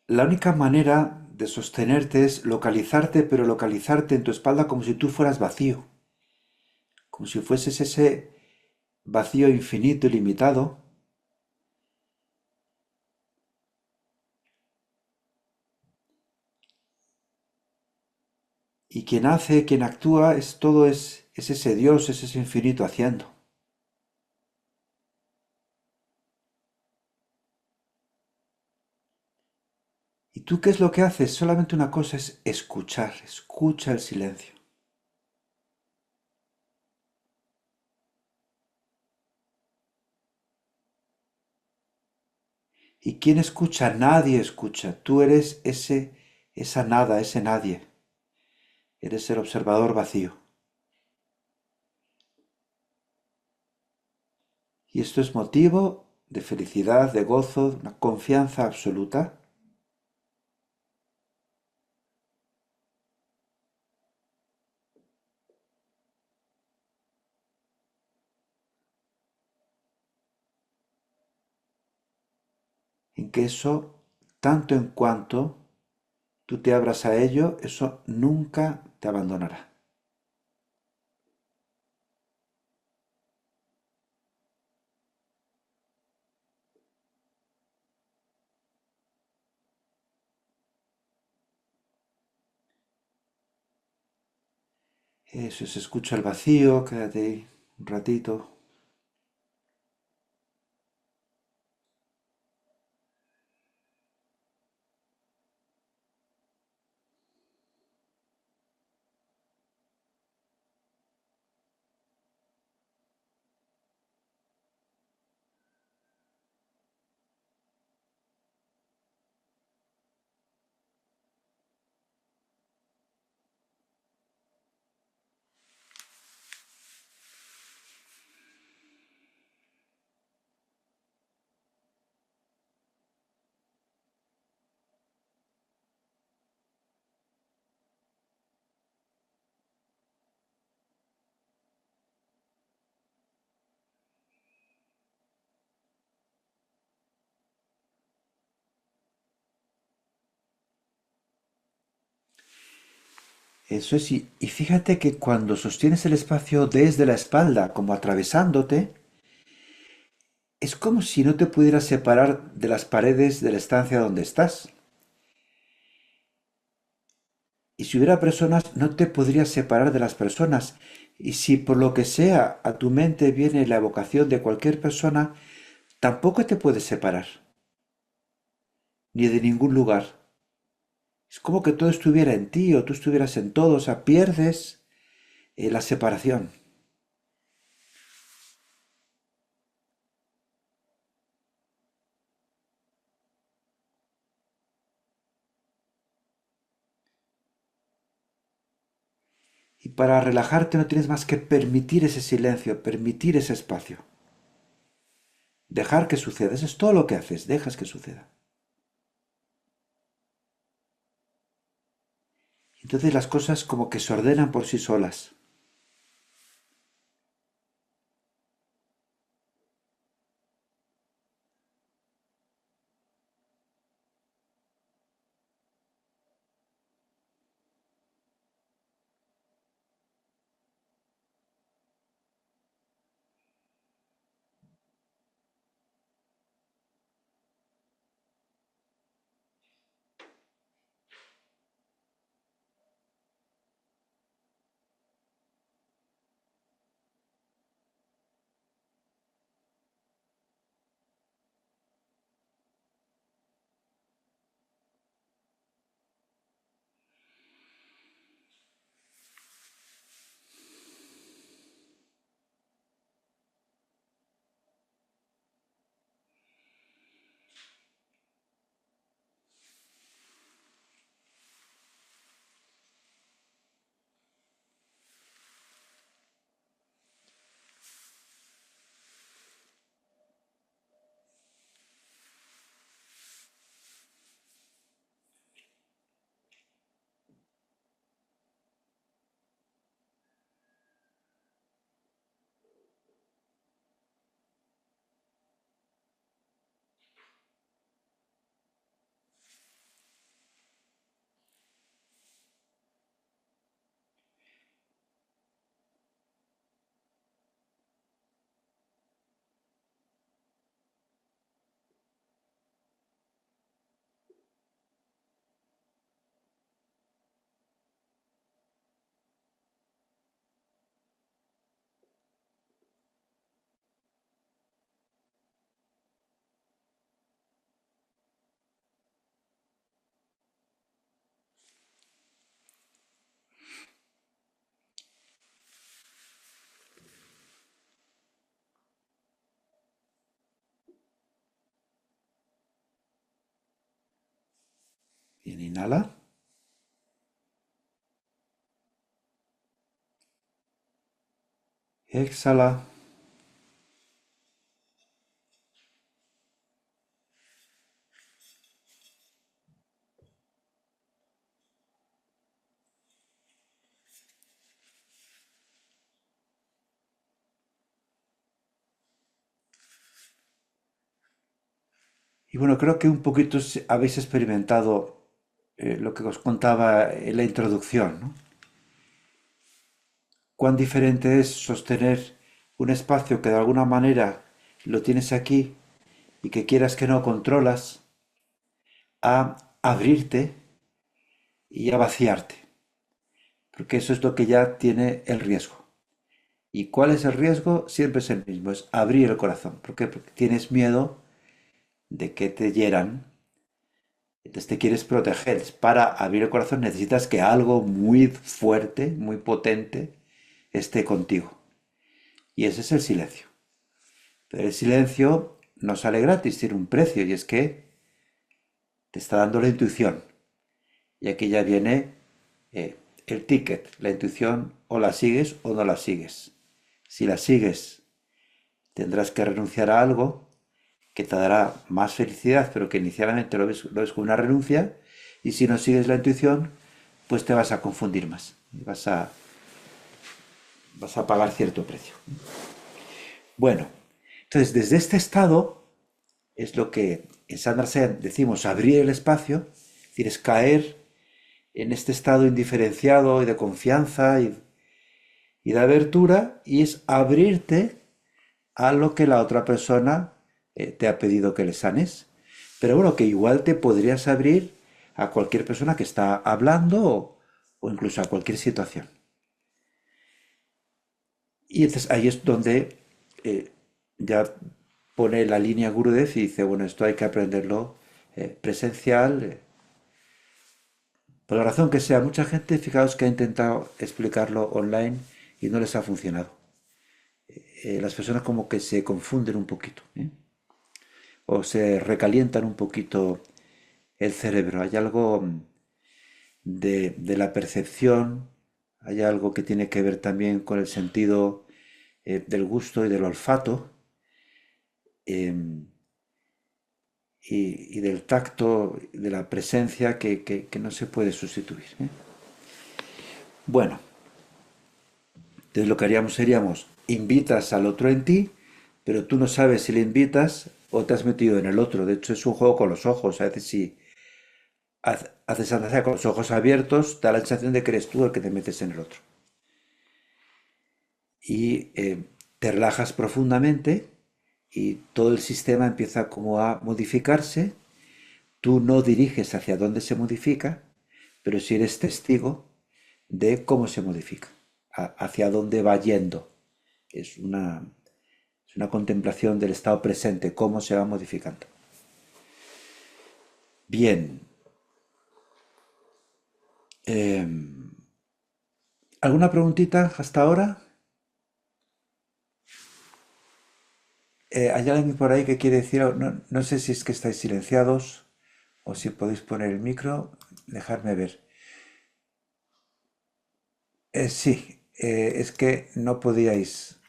[SPEAKER 1] la única manera de sostenerte es localizarte, pero localizarte en tu espalda como si tú fueras vacío, como si fueses ese vacío infinito y limitado. Y quien hace, quien actúa, es ese Dios, es ese infinito haciendo. ¿Y tú qué es lo que haces? Solamente una cosa es escuchar, escucha el silencio. ¿Y quién escucha? Nadie escucha. Tú eres esa nada, ese nadie. Eres el observador vacío. Y esto es motivo de felicidad, de gozo, de una confianza absoluta. En que eso, tanto en cuanto tú te abras a ello, eso nunca te abandonará. Eso, se escucha el vacío, quédate ahí un ratito. Eso es, y fíjate que cuando sostienes el espacio desde la espalda, como atravesándote, es como si no te pudieras separar de las paredes de la estancia donde estás. Y si hubiera personas, no te podrías separar de las personas. Y si por lo que sea a tu mente viene la evocación de cualquier persona, tampoco te puedes separar, ni de ningún lugar. Es como que todo estuviera en ti o tú estuvieras en todo, o sea, pierdes la separación. Y para relajarte no tienes más que permitir ese silencio, permitir ese espacio. Dejar que suceda. Eso es todo lo que haces, dejas que suceda. Entonces las cosas como que se ordenan por sí solas. Bien, inhala. Exhala. Y bueno, creo que un poquito habéis experimentado lo que os contaba en la introducción, ¿no? Cuán diferente es sostener un espacio que de alguna manera lo tienes aquí y que quieras que no controlas, a abrirte y a vaciarte. porque eso es lo que ya tiene el riesgo. ¿Y cuál es el riesgo? Siempre es el mismo, es abrir el corazón. ¿Por qué? Porque tienes miedo de que te hieran, entonces te quieres proteger. Para abrir el corazón necesitas que algo muy fuerte, muy potente, esté contigo. Y ese es el silencio. Pero el silencio no sale gratis, tiene un precio, y es que te está dando la intuición. Y aquí ya viene el ticket, la intuición, o la sigues o no la sigues. Si la sigues, tendrás que renunciar a algo que te dará más felicidad, pero que inicialmente lo ves como una renuncia, y si no sigues la intuición, pues te vas a confundir más. Vas a pagar cierto precio. Bueno, entonces desde este estado es lo que en Sandra Sen decimos abrir el espacio, es decir, es caer en este estado indiferenciado y de confianza y de abertura, y es abrirte a lo que la otra persona te ha pedido que le sanes. Pero bueno, que igual te podrías abrir a cualquier persona que está hablando o incluso a cualquier situación. Y entonces ahí es donde ya pone la línea Gurudev y dice, bueno, esto hay que aprenderlo presencial. Por la razón que sea, mucha gente, fijaos que ha intentado explicarlo online y no les ha funcionado. Las personas como que se confunden un poquito, ¿eh? O se recalientan un poquito el cerebro. Hay algo de la percepción, hay algo que tiene que ver también con el sentido del gusto y del olfato, eh, y del tacto, de la presencia que no se puede sustituir, ¿eh? Bueno, entonces lo que haríamos seríamos, invitas al otro en ti, pero tú no sabes si le invitas o te has metido en el otro. De hecho, es un juego con los ojos. A veces si haces andar con los ojos abiertos, da la sensación de que eres tú el que te metes en el otro. Y te relajas profundamente y todo el sistema empieza como a modificarse. Tú no diriges hacia dónde se modifica, pero sí eres testigo de cómo se modifica, hacia dónde va yendo. Es una, es una contemplación del estado presente, cómo se va modificando. Bien, eh, ¿alguna preguntita hasta ahora? ¿Hay alguien por ahí que quiere decir algo? No, no sé si es que estáis silenciados o si podéis poner el micro, dejarme ver. Sí, es que no podíais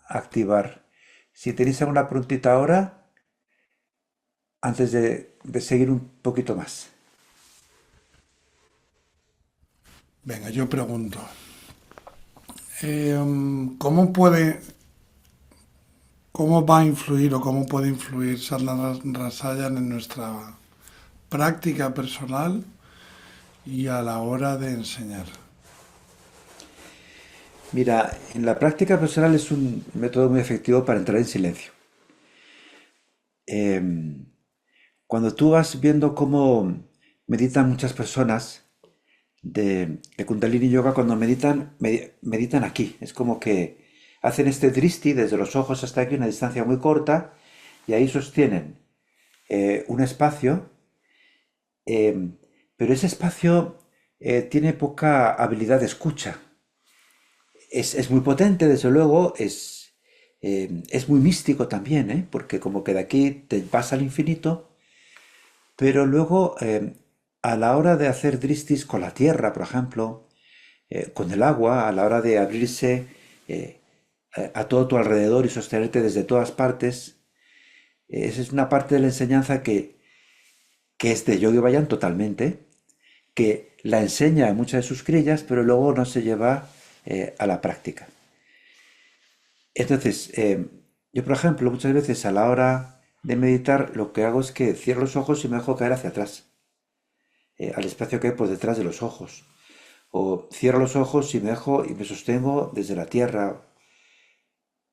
[SPEAKER 1] activar. Si tenéis alguna preguntita ahora, antes de seguir un poquito más.
[SPEAKER 2] Venga, yo pregunto, ¿cómo puede, cómo va a influir o cómo puede influir Sadhana Rasayan en nuestra práctica personal y a la hora de enseñar?
[SPEAKER 1] Mira, en la práctica personal es un método muy efectivo para entrar en silencio. Em, Cuando tú vas viendo cómo meditan muchas personas de Kundalini Yoga, cuando meditan aquí. Es como que hacen este dristi desde los ojos hasta aquí, una distancia muy corta, y ahí sostienen un espacio, eh, pero ese espacio tiene poca habilidad de escucha. Es muy potente, desde luego, es muy místico también, ¿eh? Porque como que de aquí te vas al infinito, pero luego a la hora de hacer dristis con la tierra, por ejemplo, con el agua, a la hora de abrirse eh, a todo tu alrededor y sostenerte desde todas partes, esa es una parte de la enseñanza que es de Yogi Bayan totalmente, que la enseña en muchas de sus crillas, pero luego no se lleva a la práctica. Entonces, yo por ejemplo, muchas veces a la hora de meditar, lo que hago es que cierro los ojos y me dejo caer hacia atrás, al espacio que hay por detrás de los ojos. O cierro los ojos y me dejo y me sostengo desde la tierra.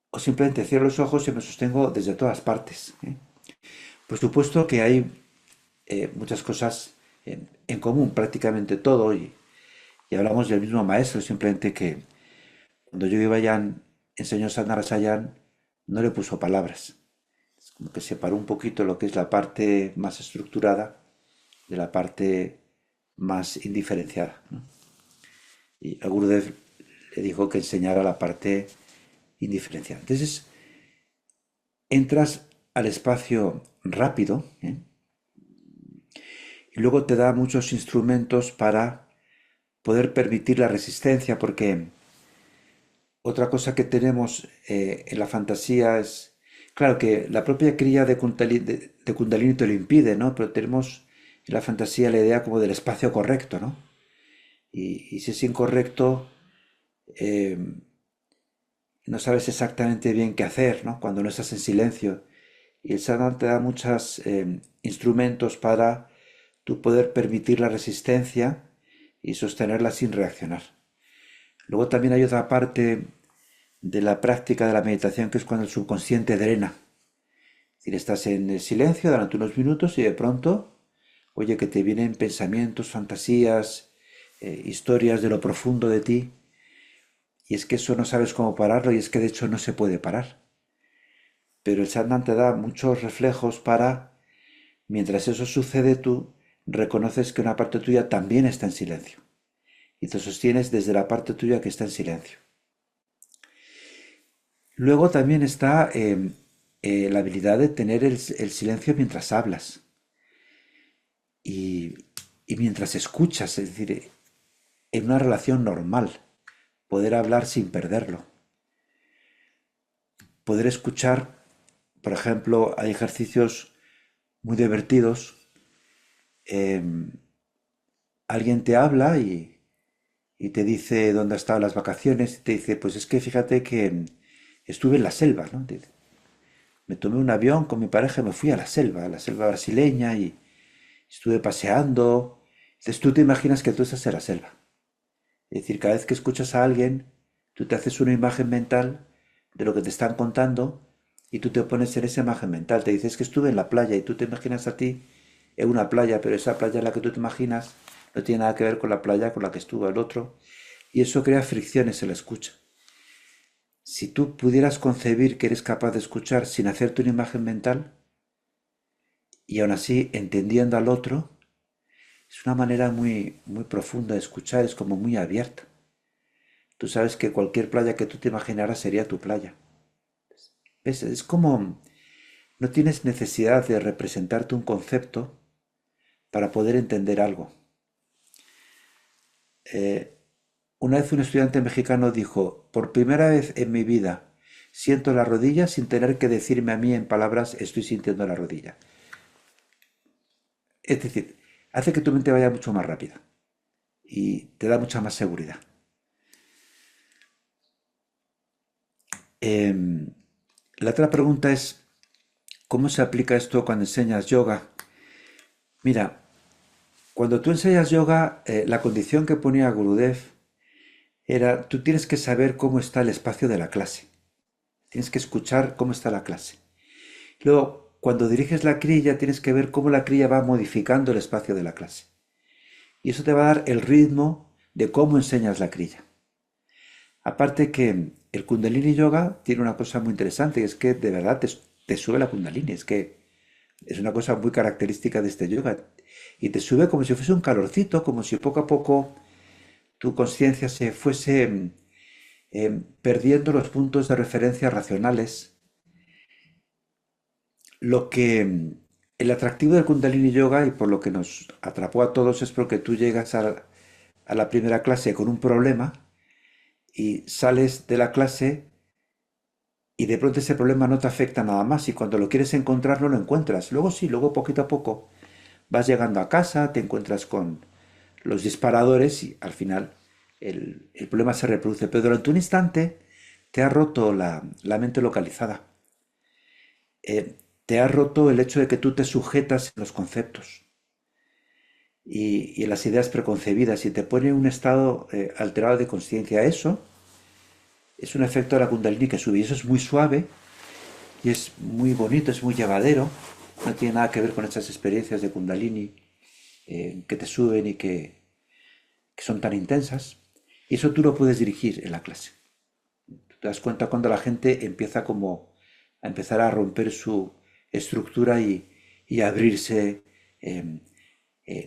[SPEAKER 1] O simplemente cierro los ojos y me sostengo desde todas partes, ¿eh? Por supuesto que hay muchas cosas en común, prácticamente todo, y hablamos del mismo maestro, simplemente que cuando Yogi Bayan enseñó Sadhana Rasayan, no le puso palabras. Es como que separó un poquito lo que es la parte más estructurada de la parte más indiferenciada, ¿no? Y a Gurudev le dijo que enseñara la parte indiferenciada. Entonces, entras al espacio rápido, ¿eh? Y luego te da muchos instrumentos para poder permitir la resistencia, porque otra cosa que tenemos en la fantasía es, claro que la propia cría de Kundalini te lo impide, ¿no? Pero tenemos en la fantasía la idea como del espacio correcto, ¿no? Y si es incorrecto, eh, no sabes exactamente bien qué hacer, ¿no? Cuando no estás en silencio. Y el sadhana te da muchos instrumentos para tú poder permitir la resistencia y sostenerla sin reaccionar. Luego también hay otra parte de la práctica de la meditación que es cuando el subconsciente drena. Es decir, estás en el silencio durante unos minutos y de pronto, oye, que te vienen pensamientos, fantasías, historias de lo profundo de ti. Y es que eso no sabes cómo pararlo y es que de hecho no se puede parar. Pero el sadhana te da muchos reflejos para, mientras eso sucede, tú reconoces que una parte tuya también está en silencio. Y te sostienes desde la parte tuya que está en silencio. Luego también está la habilidad de tener el silencio mientras hablas y, y mientras escuchas, es decir, en una relación normal, poder hablar sin perderlo. Poder escuchar, por ejemplo, hay ejercicios muy divertidos. eh, Alguien te habla y te dice dónde ha estado las vacaciones y te dice, pues es que fíjate que estuve en la selva, ¿no? Me tomé un avión con mi pareja y me fui a la selva brasileña y estuve paseando. Entonces tú te imaginas que tú estás en la selva. Es decir, cada vez que escuchas a alguien, tú te haces una imagen mental de lo que te están contando y tú te pones en esa imagen mental. Te dices que estuve en la playa y tú te imaginas a ti en una playa, pero esa playa en la que tú te imaginas no tiene nada que ver con la playa con la que estuvo el otro. Y eso crea fricciones en la escucha. Si tú pudieras concebir que eres capaz de escuchar sin hacerte una imagen mental y aún así entendiendo al otro, es una manera muy, muy profunda de escuchar, es como muy abierta. Tú sabes que cualquier playa que tú te imaginaras sería tu playa. ¿Ves? Es como no tienes necesidad de representarte un concepto para poder entender algo. Eh, una vez un estudiante mexicano dijo, por primera vez en mi vida siento la rodilla sin tener que decirme a mí en palabras estoy sintiendo la rodilla. Es decir, hace que tu mente vaya mucho más rápida y te da mucha más seguridad. Em, la otra pregunta es, ¿cómo se aplica esto cuando enseñas yoga? Mira, cuando tú enseñas yoga, la condición que ponía Gurudev era, tú tienes que saber cómo está el espacio de la clase. Tienes que escuchar cómo está la clase. Luego, cuando diriges la crilla, tienes que ver cómo la crilla va modificando el espacio de la clase. Y eso te va a dar el ritmo de cómo enseñas la crilla. Aparte que el Kundalini Yoga tiene una cosa muy interesante, y es que de verdad te sube la Kundalini. Es que es una cosa muy característica de este yoga. Y te sube como si fuese un calorcito, como si poco a poco tu conciencia se fuese perdiendo los puntos de referencia racionales. Lo que el atractivo del Kundalini Yoga y por lo que nos atrapó a todos es porque tú llegas a la primera clase con un problema y sales de la clase y de pronto ese problema no te afecta nada más y cuando lo quieres encontrar no lo encuentras. Luego sí, luego poquito a poco vas llegando a casa, te encuentras con los disparadores y al final el problema se reproduce. Pero durante un instante te ha roto la mente localizada. Te ha roto el hecho de que tú te sujetas en los conceptos y en las ideas preconcebidas y te pone en un estado alterado de conciencia. Eso es un efecto de la Kundalini que sube y eso es muy suave y es muy bonito, es muy llevadero. No tiene nada que ver con esas experiencias de Kundalini que te suben y que que son tan intensas, y eso tú lo puedes dirigir en la clase. Tú te das cuenta cuando la gente empieza como a empezar a romper su estructura y a abrirse eh,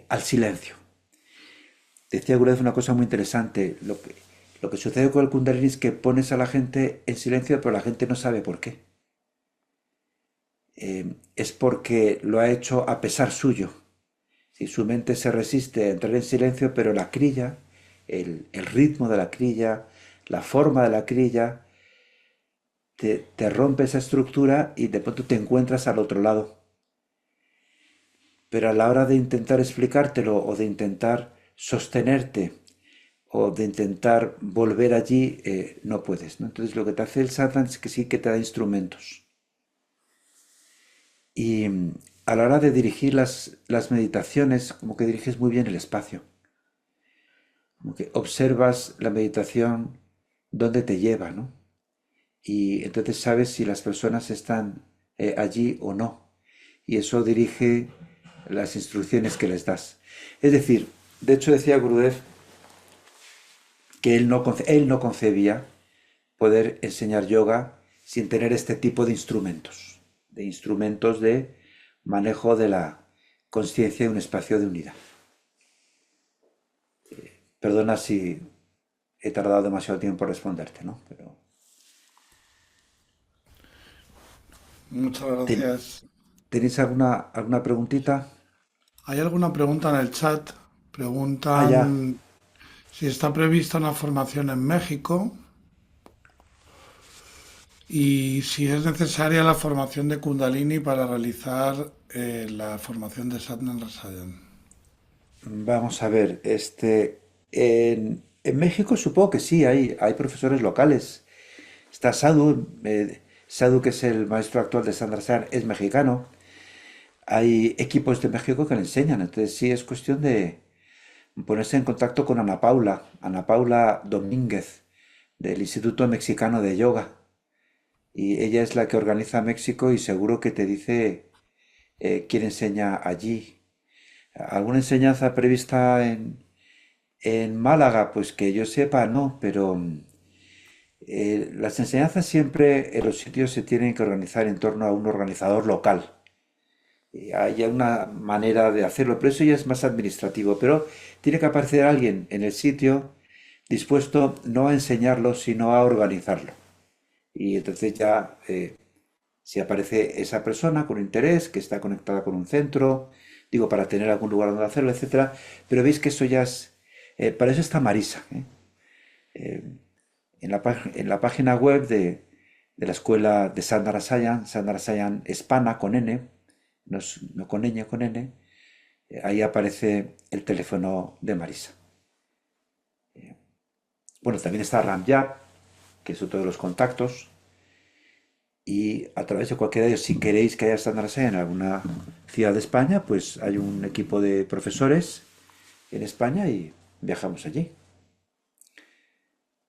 [SPEAKER 1] al silencio. Decía Gurez una cosa muy interesante. Lo que sucede con el Kundalini es que pones a la gente en silencio, pero la gente no sabe por qué. Es porque lo ha hecho a pesar suyo. Si su mente se resiste a entrar en silencio, pero la crilla, el ritmo de la crilla, la forma de la crilla, te rompe esa estructura y de pronto te encuentras al otro lado. Pero a la hora de intentar explicártelo o de intentar sostenerte o de intentar volver allí, no puedes, ¿no? Entonces lo que te hace el sadhana es que sí que te da instrumentos. Y a la hora de dirigir las meditaciones, como que diriges muy bien el espacio. Como que observas la meditación dónde te lleva, ¿no? Y entonces sabes si las personas están allí o no. Y eso dirige las instrucciones que les das. Es decir, de hecho decía Gurudev que él no concebía poder enseñar yoga sin tener este tipo de instrumentos de manejo de la conciencia de un espacio de unidad. Perdona si he tardado demasiado tiempo en responderte, ¿no? Pero
[SPEAKER 2] Muchas
[SPEAKER 1] ¿ten-
[SPEAKER 2] gracias.
[SPEAKER 1] ¿tenéis alguna preguntita?
[SPEAKER 2] ¿Hay alguna pregunta en el chat?
[SPEAKER 1] Ah, ya.
[SPEAKER 2] Preguntan si está prevista una formación en México y si es necesaria la formación de Kundalini para realizar la formación de Satnam Rasayan.
[SPEAKER 1] Vamos a ver, en México supongo que sí, hay profesores locales. Está Sadhu, Sadhu, que es el maestro actual de Sandra San, es mexicano. Hay equipos de México que le enseñan, entonces sí es cuestión de ponerse en contacto con Ana Paula Domínguez, del Instituto Mexicano de Yoga. Y ella es la que organiza México y seguro que te dice quién enseña allí. ¿Alguna enseñanza prevista en Málaga? Pues que yo sepa, no, pero las enseñanzas siempre en los sitios se tienen que organizar en torno a un organizador local. Hay una manera de hacerlo, pero eso ya es más administrativo. Pero tiene que aparecer alguien en el sitio dispuesto no a enseñarlo, sino a organizarlo. Y entonces ya, si aparece esa persona con interés, que está conectada con un centro, digo, para tener algún lugar donde hacerlo, etcétera. Pero veis que eso ya es, para eso está Marisa, ¿eh? En la página web de la escuela de Sandra Sayan Espana con N, no, no con ñ, con N, ahí aparece el teléfono de Marisa. Bueno, también está Ramyap, que es otro de los contactos, y a través de cualquiera de ellos, si queréis que haya Sandra Sayan en alguna ciudad de España, pues hay un equipo de profesores en España y viajamos allí.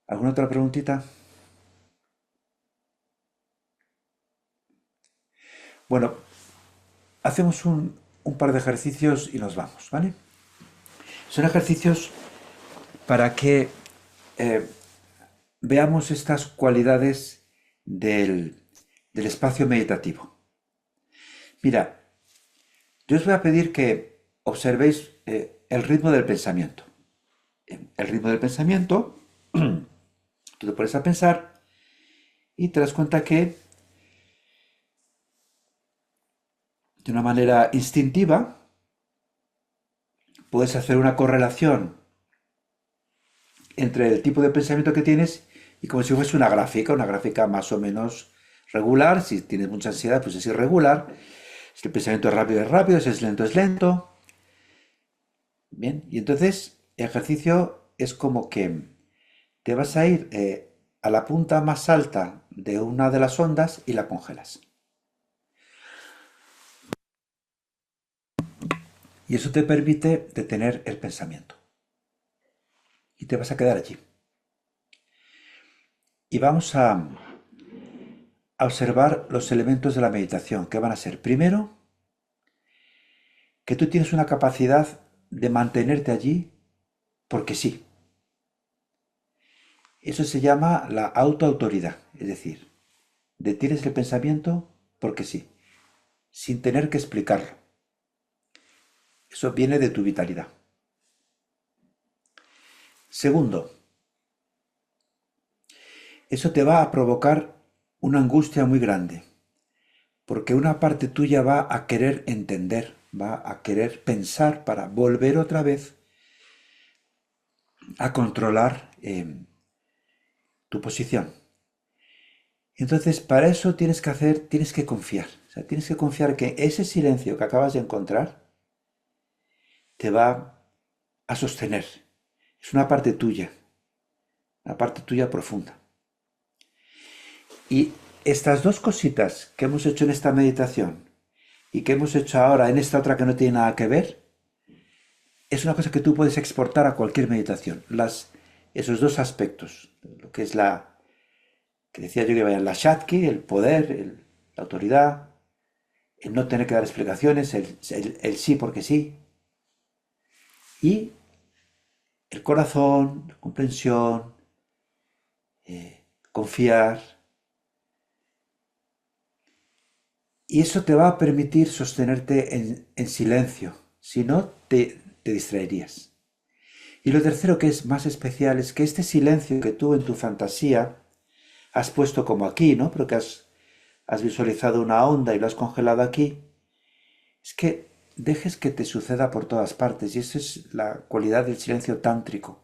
[SPEAKER 1] ¿Alguna otra preguntita? Bueno, hacemos un par de ejercicios y nos vamos, ¿vale? Son ejercicios para que eh, veamos estas cualidades del espacio meditativo. Mira, yo os voy a pedir que observéis el ritmo del pensamiento. El ritmo del pensamiento, tú te pones a pensar y te das cuenta que de una manera instintiva puedes hacer una correlación entre el tipo de pensamiento que tienes y como si fuese una gráfica más o menos regular. Si tienes mucha ansiedad, pues es irregular. Si el pensamiento es rápido, si es lento, es lento. Bien, y entonces el ejercicio es como que te vas a ir a la punta más alta de una de las ondas y la congelas. Y eso te permite detener el pensamiento. Y te vas a quedar allí. Y vamos a observar los elementos de la meditación, que van a ser, primero, que tú tienes una capacidad de mantenerte allí porque sí. Eso se llama la autoautoridad, es decir, detienes el pensamiento porque sí, sin tener que explicarlo. Eso viene de tu vitalidad. Segundo, eso te va a provocar una angustia muy grande, porque una parte tuya va a querer entender, va a querer pensar para volver otra vez a controlar tu posición. Entonces, para eso tienes que confiar. O sea, tienes que confiar que ese silencio que acabas de encontrar te va a sostener. Es una parte tuya profunda. Y estas dos cositas que hemos hecho en esta meditación y que hemos hecho ahora en esta otra que no tiene nada que ver, es una cosa que tú puedes exportar a cualquier meditación. Esos dos aspectos, lo que es que decía yo que vaya la Shakti, el poder, la autoridad, el no tener que dar explicaciones, el sí porque sí, y el corazón, la comprensión, confiar, y eso te va a permitir sostenerte en silencio, si no te distraerías. Y lo tercero que es más especial es que este silencio que tú en tu fantasía has puesto como aquí, ¿no? Porque has visualizado una onda y lo has congelado aquí, es que dejes que te suceda por todas partes. Y esa es la cualidad del silencio tántrico,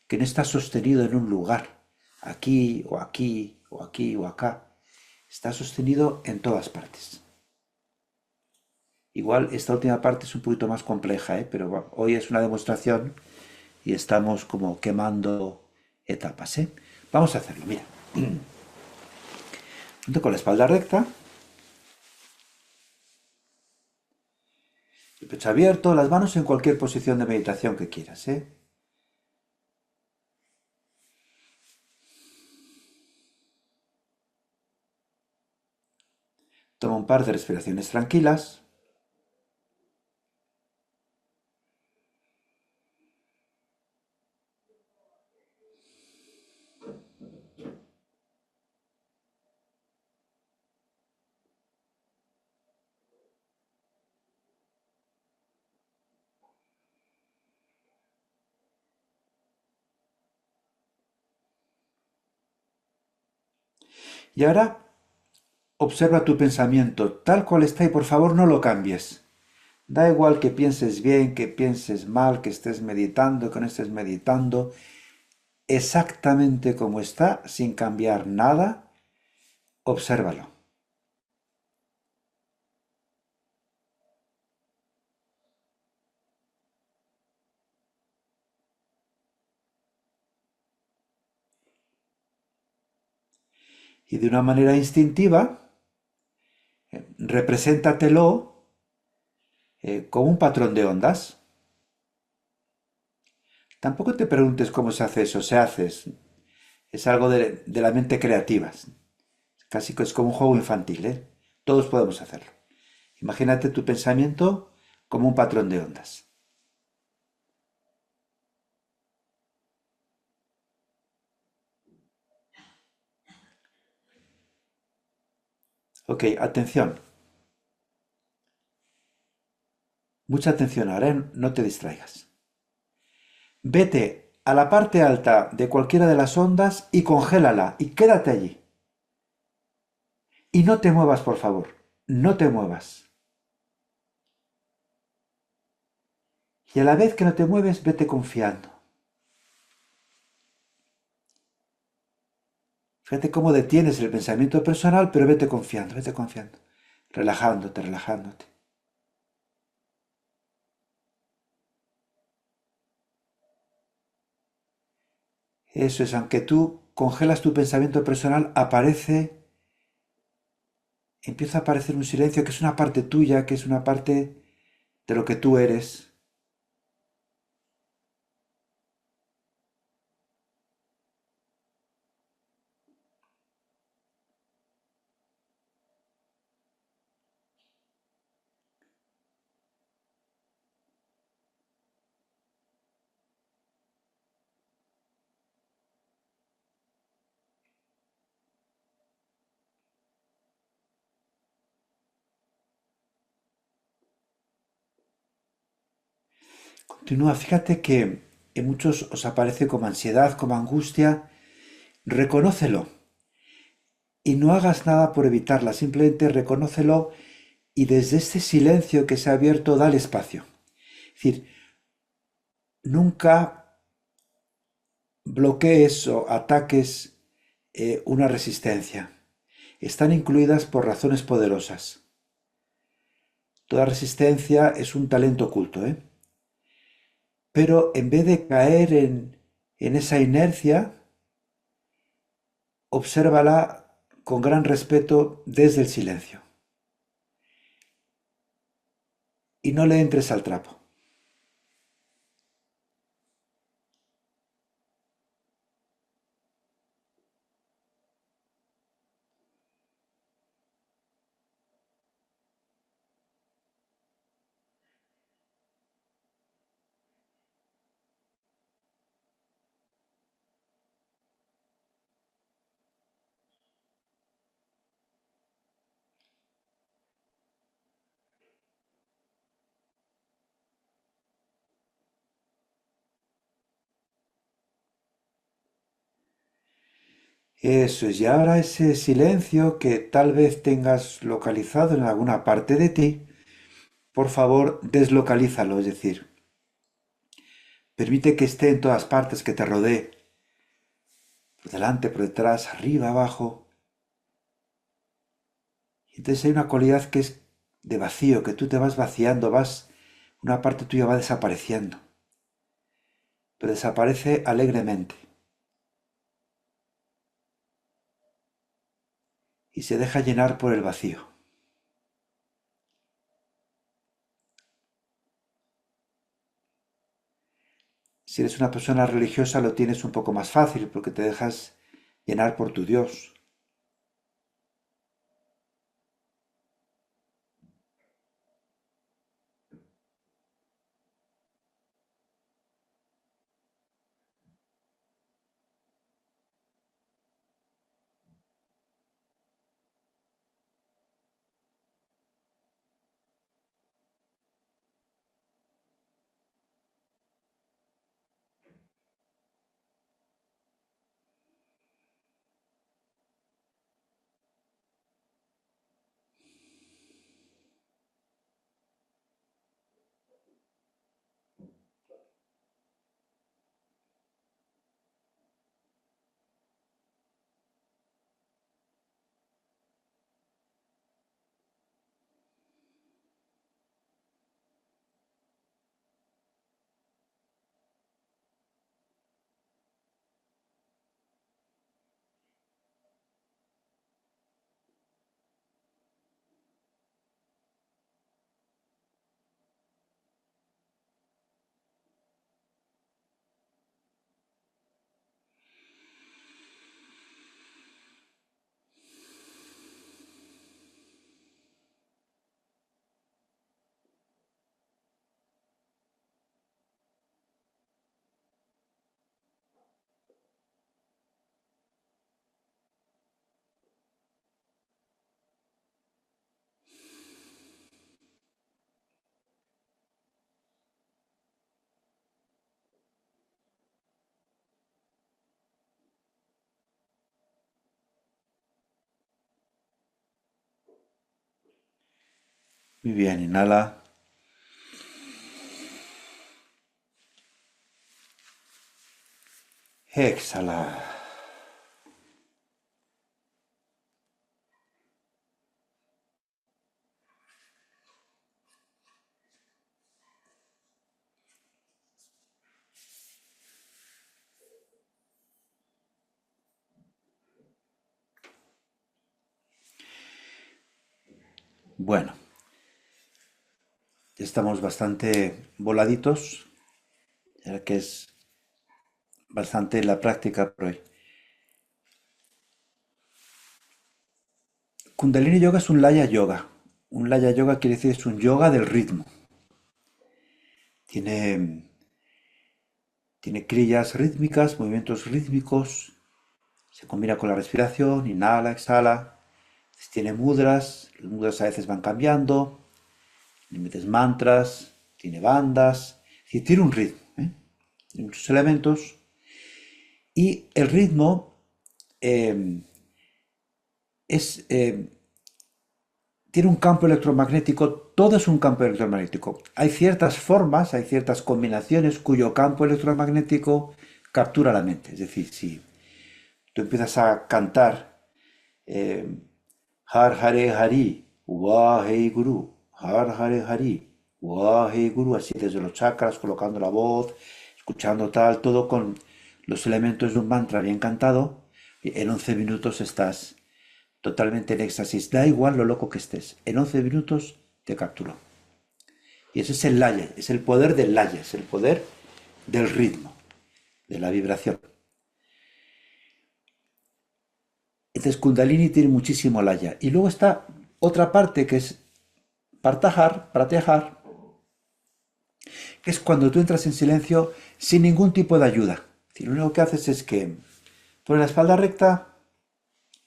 [SPEAKER 1] que no está sostenido en un lugar, aquí o aquí o aquí o acá. Está sostenido en todas partes. Igual esta última parte es un poquito más compleja, ¿eh? Pero bueno, hoy es una demostración y estamos como quemando etapas, ¿eh? Vamos a hacerlo, mira. Ponte con la espalda recta, el pecho abierto, las manos en cualquier posición de meditación que quieras, ¿eh? Toma un par de respiraciones tranquilas. Y ahora observa tu pensamiento tal cual está y por favor no lo cambies. Da igual que pienses bien, que pienses mal, que estés meditando, que no estés meditando, exactamente como está, sin cambiar nada, obsérvalo. Y de una manera instintiva, represéntatelo como un patrón de ondas. Tampoco te preguntes cómo se hace eso, se hace. Es algo de la mente creativa. Casi que es como un juego infantil, ¿eh? Todos podemos hacerlo. Imagínate tu pensamiento como un patrón de ondas. Ok, atención. Mucha atención ahora, ¿eh? No te distraigas. Vete a la parte alta de cualquiera de las ondas y congélala y quédate allí. Y no te muevas, por favor. No te muevas. Y a la vez que no te mueves, vete confiando. Fíjate cómo detienes el pensamiento personal, pero vete confiando, vete confiando. Relajándote, relajándote. Eso es, aunque tú congelas tu pensamiento personal, empieza a aparecer un silencio que es una parte tuya, que es una parte de lo que tú eres. Continúa, fíjate que en muchos os aparece como ansiedad, como angustia. Reconócelo y no hagas nada por evitarla, simplemente reconócelo y desde este silencio que se ha abierto, dale espacio. Es decir, nunca bloquees o ataques una resistencia. Están incluidas por razones poderosas. Toda resistencia es un talento oculto, ¿eh? Pero en vez de caer en esa inercia, obsérvala con gran respeto desde el silencio y no le entres al trapo. Eso es, y ahora ese silencio que tal vez tengas localizado en alguna parte de ti, por favor, deslocalízalo, es decir, permite que esté en todas partes, que te rodee, por delante, por detrás, arriba, abajo. Y entonces hay una cualidad que es de vacío, que tú te vas vaciando, una parte tuya va desapareciendo, pero desaparece alegremente y se deja llenar por el vacío. Si eres una persona religiosa lo tienes un poco más fácil porque te dejas llenar por tu Dios. Muy bien, inhala, exhala. Bueno, ya estamos bastante voladitos, ya que es bastante la práctica por hoy. Kundalini Yoga es un Laya Yoga. Un Laya Yoga quiere decir es un yoga del ritmo. Tiene, tiene crillas rítmicas, movimientos rítmicos, se combina con la respiración, inhala, exhala. Tiene mudras, los mudras a veces van cambiando, límites mantras, tiene bandas. Y tiene un ritmo, ¿eh? Tiene muchos elementos y el ritmo eh, es, tiene un campo electromagnético, todo es un campo electromagnético. Hay ciertas formas, hay ciertas combinaciones cuyo campo electromagnético captura la mente. Es decir, si tú empiezas a cantar eh, Har Hare Hari, Wa Hei Guru, Har Hare Hari, Wa Hei Guru, así desde los chakras, colocando la voz, escuchando tal, todo con los elementos de un mantra bien cantado, y en 11 minutos estás totalmente en éxtasis. Da igual lo loco que estés, en 11 minutos te capturó. Y ese es el laya, es el poder del laya, es el poder del ritmo, de la vibración. Entonces Kundalini tiene muchísimo laya. Y luego está otra parte que es pratyahar, que es cuando tú entras en silencio sin ningún tipo de ayuda. Y lo único que haces es que pones la espalda recta,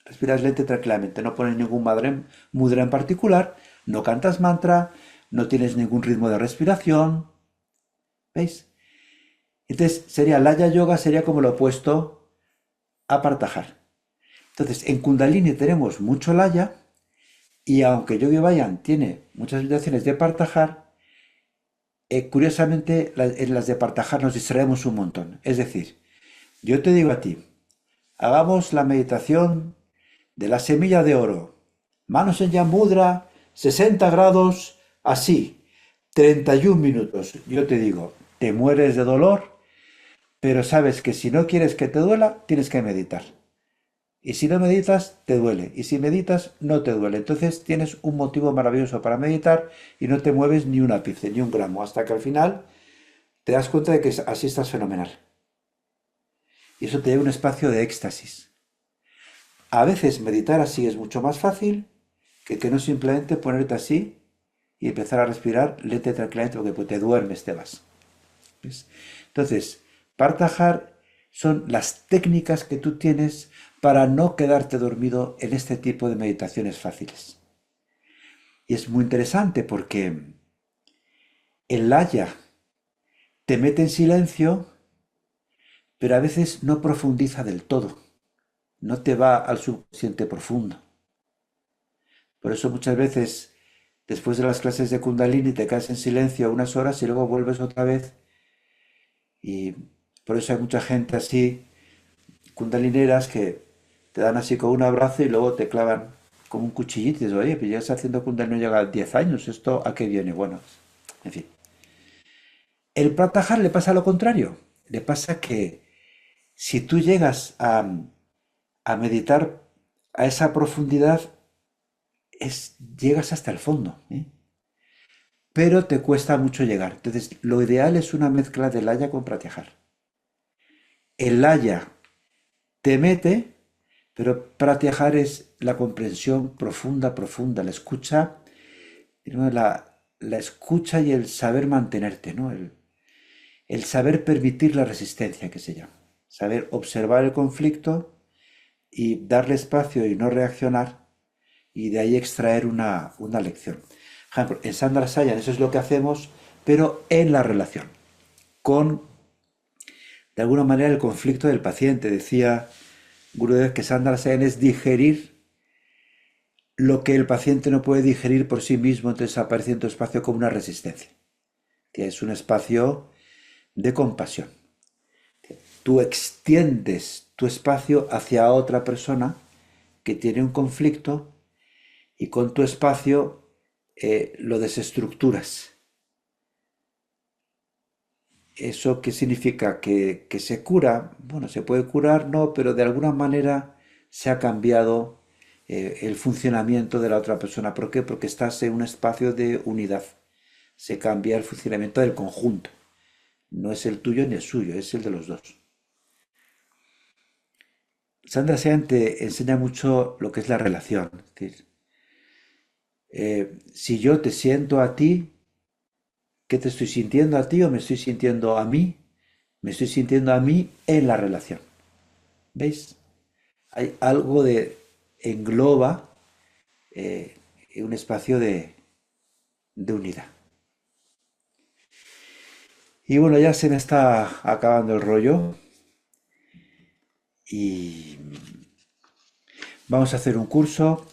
[SPEAKER 1] respiras lento y tranquilamente, no pones ningún mudra en particular, no cantas mantra, no tienes ningún ritmo de respiración. ¿Veis? Entonces sería Laya Yoga, sería como lo opuesto a Pratyahara. Entonces en Kundalini tenemos mucho Laya y aunque Yogi Bayan tiene muchas meditaciones de Pratyahara, curiosamente en las de Pratyahara nos distraemos un montón. Es decir, yo te digo a ti, hagamos la meditación de la semilla de oro. Manos en Yamudra, 60 grados, así, 31 minutos. Yo te digo, te mueres de dolor, pero sabes que si no quieres que te duela, tienes que meditar. Y si no meditas, te duele. Y si meditas, no te duele. Entonces tienes un motivo maravilloso para meditar y no te mueves ni un ápice, ni un gramo, hasta que al final te das cuenta de que así estás fenomenal. Y eso te lleva a un espacio de éxtasis. A veces meditar así es mucho más fácil que no simplemente ponerte así y empezar a respirar lento y tranquilamente porque te duermes, te vas. ¿Ves? Entonces, Pratyahara son las técnicas que tú tienes para no quedarte dormido en este tipo de meditaciones fáciles. Y es muy interesante porque el laya te mete en silencio, pero a veces no profundiza del todo, no te va al subconsciente profundo. Por eso muchas veces, después de las clases de Kundalini, te quedas en silencio unas horas y luego vuelves otra vez. Y por eso hay mucha gente así, kundalineras, que te dan así con un abrazo y luego te clavan con un cuchillito y dices, oye, pues ya estás haciendo Kundalini, llega 10 años, ¿esto a qué viene? Bueno, en fin. El Pratyahara le pasa lo contrario. Le pasa que si tú llegas a meditar a esa profundidad, llegas hasta el fondo, ¿eh? Pero te cuesta mucho llegar. Entonces, lo ideal es una mezcla de laya con pratyahara. El laya te mete, pero pratyahara es la comprensión profunda, profunda, la escucha, ¿no? La escucha y el saber mantenerte, ¿no? El saber permitir la resistencia, que se llama. Saber observar el conflicto y darle espacio y no reaccionar, y de ahí extraer una lección. Por ejemplo, en Sandra Sayan eso es lo que hacemos, pero en la relación, con, de alguna manera, el conflicto del paciente. Decía Gurudev que Sandra Sayan es digerir lo que el paciente no puede digerir por sí mismo, entonces aparece en tu espacio como una resistencia, que es un espacio de compasión. Tú extiendes tu espacio hacia otra persona que tiene un conflicto y con tu espacio lo desestructuras. ¿Eso qué significa? ¿Que se cura? Bueno, se puede curar, no, pero de alguna manera se ha cambiado el funcionamiento de la otra persona. ¿Por qué? Porque estás en un espacio de unidad. Se cambia el funcionamiento del conjunto. No es el tuyo ni el suyo, es el de los dos. Sandra Sean te enseña mucho lo que es la relación. Es decir, si yo te siento a ti, ¿qué te estoy sintiendo a ti o me estoy sintiendo a mí? Me estoy sintiendo a mí en la relación. ¿Veis? Hay algo de engloba eh, un espacio de unidad. Y bueno, ya se me está acabando el rollo y vamos a hacer un curso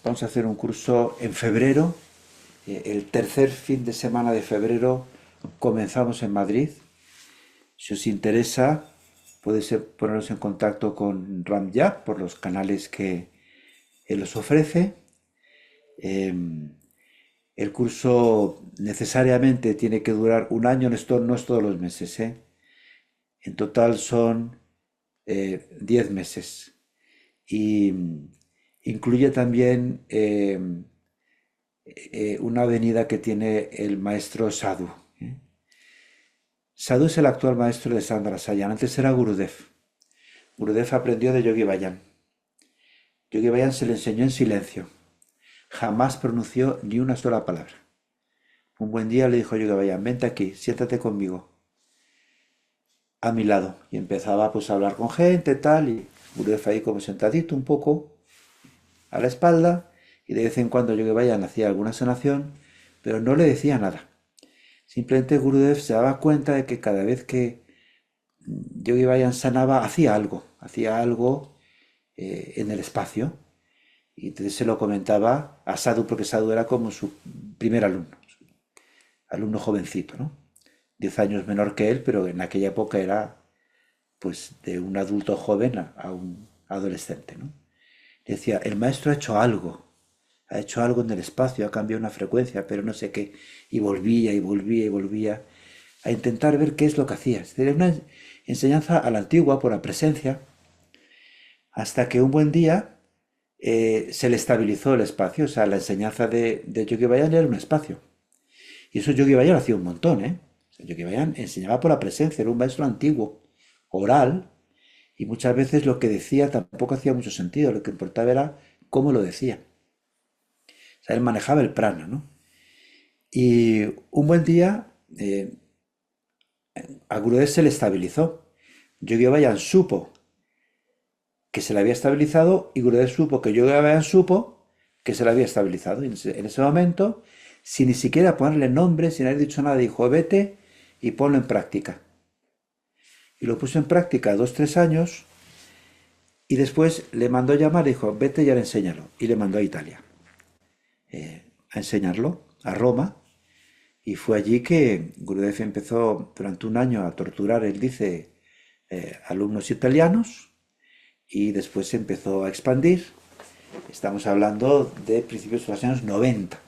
[SPEAKER 1] en febrero, el tercer fin de semana de febrero comenzamos en Madrid. Si os interesa, podéis poneros en contacto con Ramya por los canales que él os ofrece. Em, el curso necesariamente tiene que durar un año, esto no es todos los meses, ¿eh? En total son 10 meses. Y incluye también una avenida que tiene el maestro Sadhu. ¿Eh? Sadhu es el actual maestro de Sandra Sayan. Antes era Gurudev. Gurudev aprendió de Yogi Bayan. Yogi Bayan se le enseñó en silencio. Jamás pronunció ni una sola palabra. Un buen día le dijo Yogi Bayan, vente aquí, siéntate conmigo, a mi lado. Y empezaba pues a hablar con gente, tal, y Gurudev ahí como sentadito un poco a la espalda, y de vez en cuando Yogi Bayan hacía alguna sanación, pero no le decía nada. Simplemente Gurudev se daba cuenta de que cada vez que Yogi Bayan sanaba, hacía algo en el espacio. Y entonces se lo comentaba a Sadhu, porque Sadhu era como su primer alumno, alumno jovencito, ¿no? 10 años menor que él, pero en aquella época era pues de un adulto joven a un adolescente, ¿no? Y decía, el maestro ha hecho algo en el espacio, ha cambiado una frecuencia, pero no sé qué. Y volvía y volvía y volvía a intentar ver qué es lo que hacía. Es decir, una enseñanza a la antigua por la presencia, hasta que un buen día se le estabilizó el espacio. O sea, la enseñanza de Yogi Bayan era un espacio. Y eso Yogi Bayan hacía un montón, ¿eh? O sea, Yogi Bayan enseñaba por la presencia, era un maestro antiguo, oral, y muchas veces lo que decía tampoco hacía mucho sentido, lo que importaba era cómo lo decía. O sea, él manejaba el prana, ¿no? Y un buen día a Gurudev se le estabilizó. Yogi Bayan supo que se le había estabilizado y Gurudev supo que Yogi Bayan supo que se le había estabilizado. Y en ese momento, sin ni siquiera ponerle nombre, sin haber dicho nada, dijo, vete y ponlo en práctica. Y lo puso en práctica 2, 3 años y después le mandó llamar y dijo, vete y ahora enséñalo. Y le mandó a Italia a enseñarlo, a Roma. Y fue allí que Gurudev empezó durante un año a torturar, él dice, alumnos italianos y después se empezó a expandir. Estamos hablando de principios de los años 90.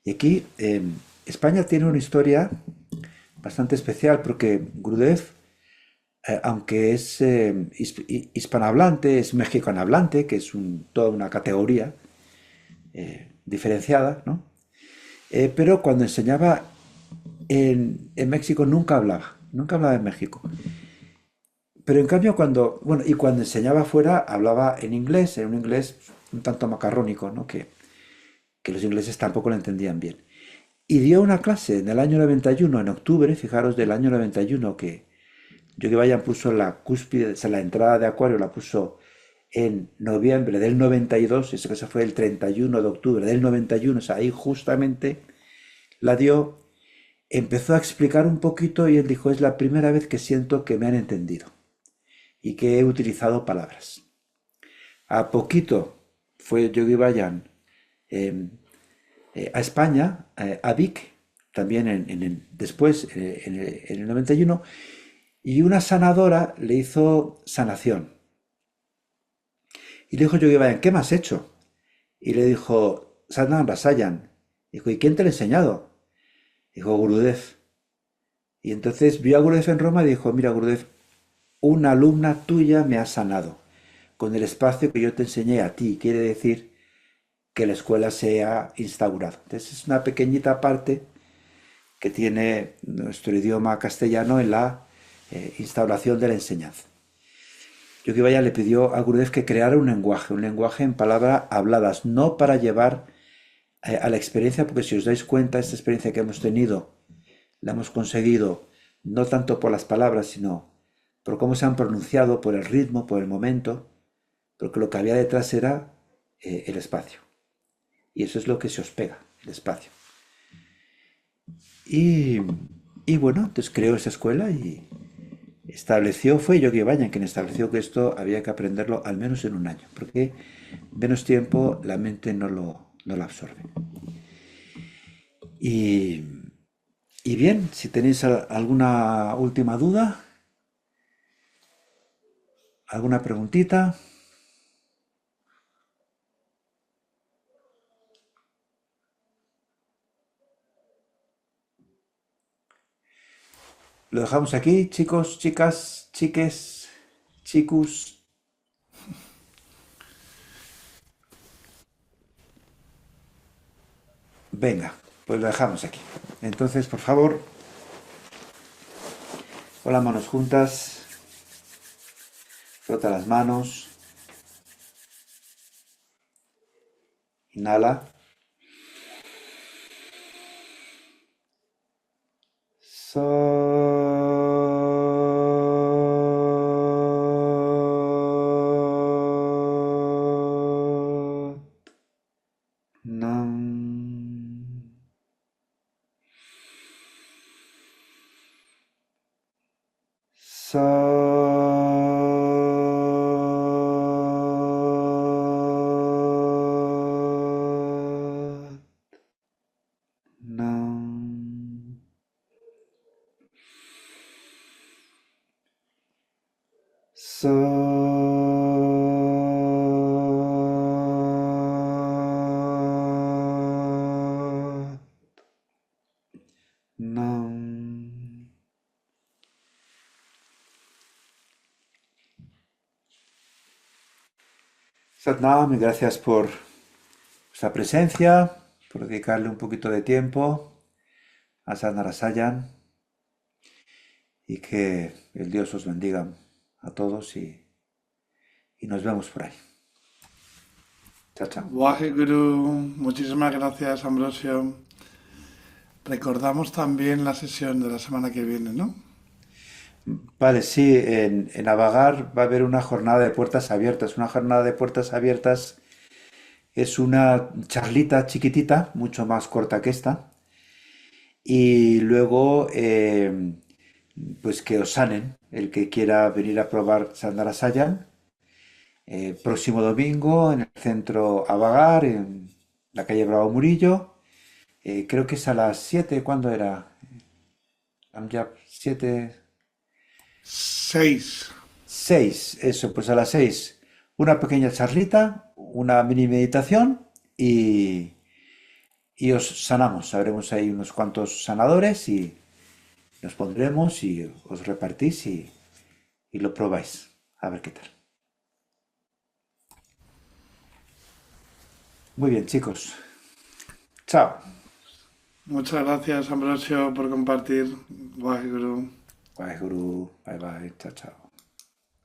[SPEAKER 1] Y aquí España tiene una historia bastante especial porque Gurudev, aunque es hispanohablante, es mexicanohablante, que es toda una categoría diferenciada, ¿no? Pero cuando enseñaba en México nunca hablaba en México. Pero en cambio cuando enseñaba afuera hablaba en inglés, en un inglés un tanto macarrónico, ¿no? Que los ingleses tampoco lo entendían bien. Y dio una clase en el año 91, en octubre, fijaros, del año 91, que Yogi Bayan puso la cúspide, o sea, la entrada de Acuario la puso en noviembre del 92, eso que se fue el 31 de octubre del 91, o sea, ahí justamente la dio, empezó a explicar un poquito y él dijo, es la primera vez que siento que me han entendido y que he utilizado palabras. A poquito fue Yogi Bayan eh, a España, a Vic, también después, en el 91, y una sanadora le hizo sanación. Y le dijo Yogi Bayan, ¿qué me has hecho? Y le dijo, Sadhguru Rasayan. Dijo, ¿y quién te lo ha enseñado? Dijo, Gurudev. Y entonces vio a Gurudev en Roma y dijo, mira Gurudev, una alumna tuya me ha sanado con el espacio que yo te enseñé a ti. Quiere decir que la escuela se ha instaurado. Entonces es una pequeñita parte que tiene nuestro idioma castellano en la instauración de la enseñanza. Yogi Bayan le pidió a Gurudev que creara un lenguaje en palabras habladas, no para llevar a la experiencia, porque si os dais cuenta, esta experiencia que hemos tenido, la hemos conseguido no tanto por las palabras, sino por cómo se han pronunciado, por el ritmo, por el momento, porque lo que había detrás era el espacio. Y eso es lo que se os pega, el espacio. Y Y bueno, entonces creó esa escuela y estableció, fue Yogi Bayan quien estableció que esto había que aprenderlo al menos en un año, porque menos tiempo la mente no lo absorbe. Y, y bien, si tenéis alguna última duda, alguna preguntita, lo dejamos aquí, chicos, chicas, chiques, chicos. Venga, pues lo dejamos aquí. Entonces, por favor, con las manos juntas, frota las manos, inhala. So nam. So nam. So nam. Satnam, y gracias por vuestra presencia, por dedicarle un poquito de tiempo a Sadnarasayan y que el Dios os bendiga a todos y nos vemos por ahí. Chao, chao.
[SPEAKER 2] Waheguru, muchísimas gracias, Ambrosio. Recordamos también la sesión de la semana que viene, ¿no?
[SPEAKER 1] Vale, sí, en Avagar va a haber una jornada de puertas abiertas. Una jornada de puertas abiertas es una charlita chiquitita, mucho más corta que esta. Y luego, pues que os sanen el que quiera venir a probar Sandara Sayan. Próximo domingo en el centro Avagar, en la calle Bravo Murillo. Creo que es a las 7. ¿Cuándo era? Amjad, 7.
[SPEAKER 2] 6.
[SPEAKER 1] 6, eso, pues a las 6 una pequeña charlita, una mini meditación y os sanamos. Habremos ahí unos cuantos sanadores y nos pondremos y os repartís y lo probáis. A ver qué tal. Muy bien, chicos. Chao.
[SPEAKER 2] Muchas gracias, Ambrosio, por compartir. Waheguru.
[SPEAKER 1] Bye, guru. Bye, bye. Chao, chao.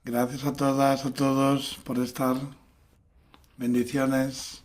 [SPEAKER 2] Gracias a todas, a todos por estar. Bendiciones.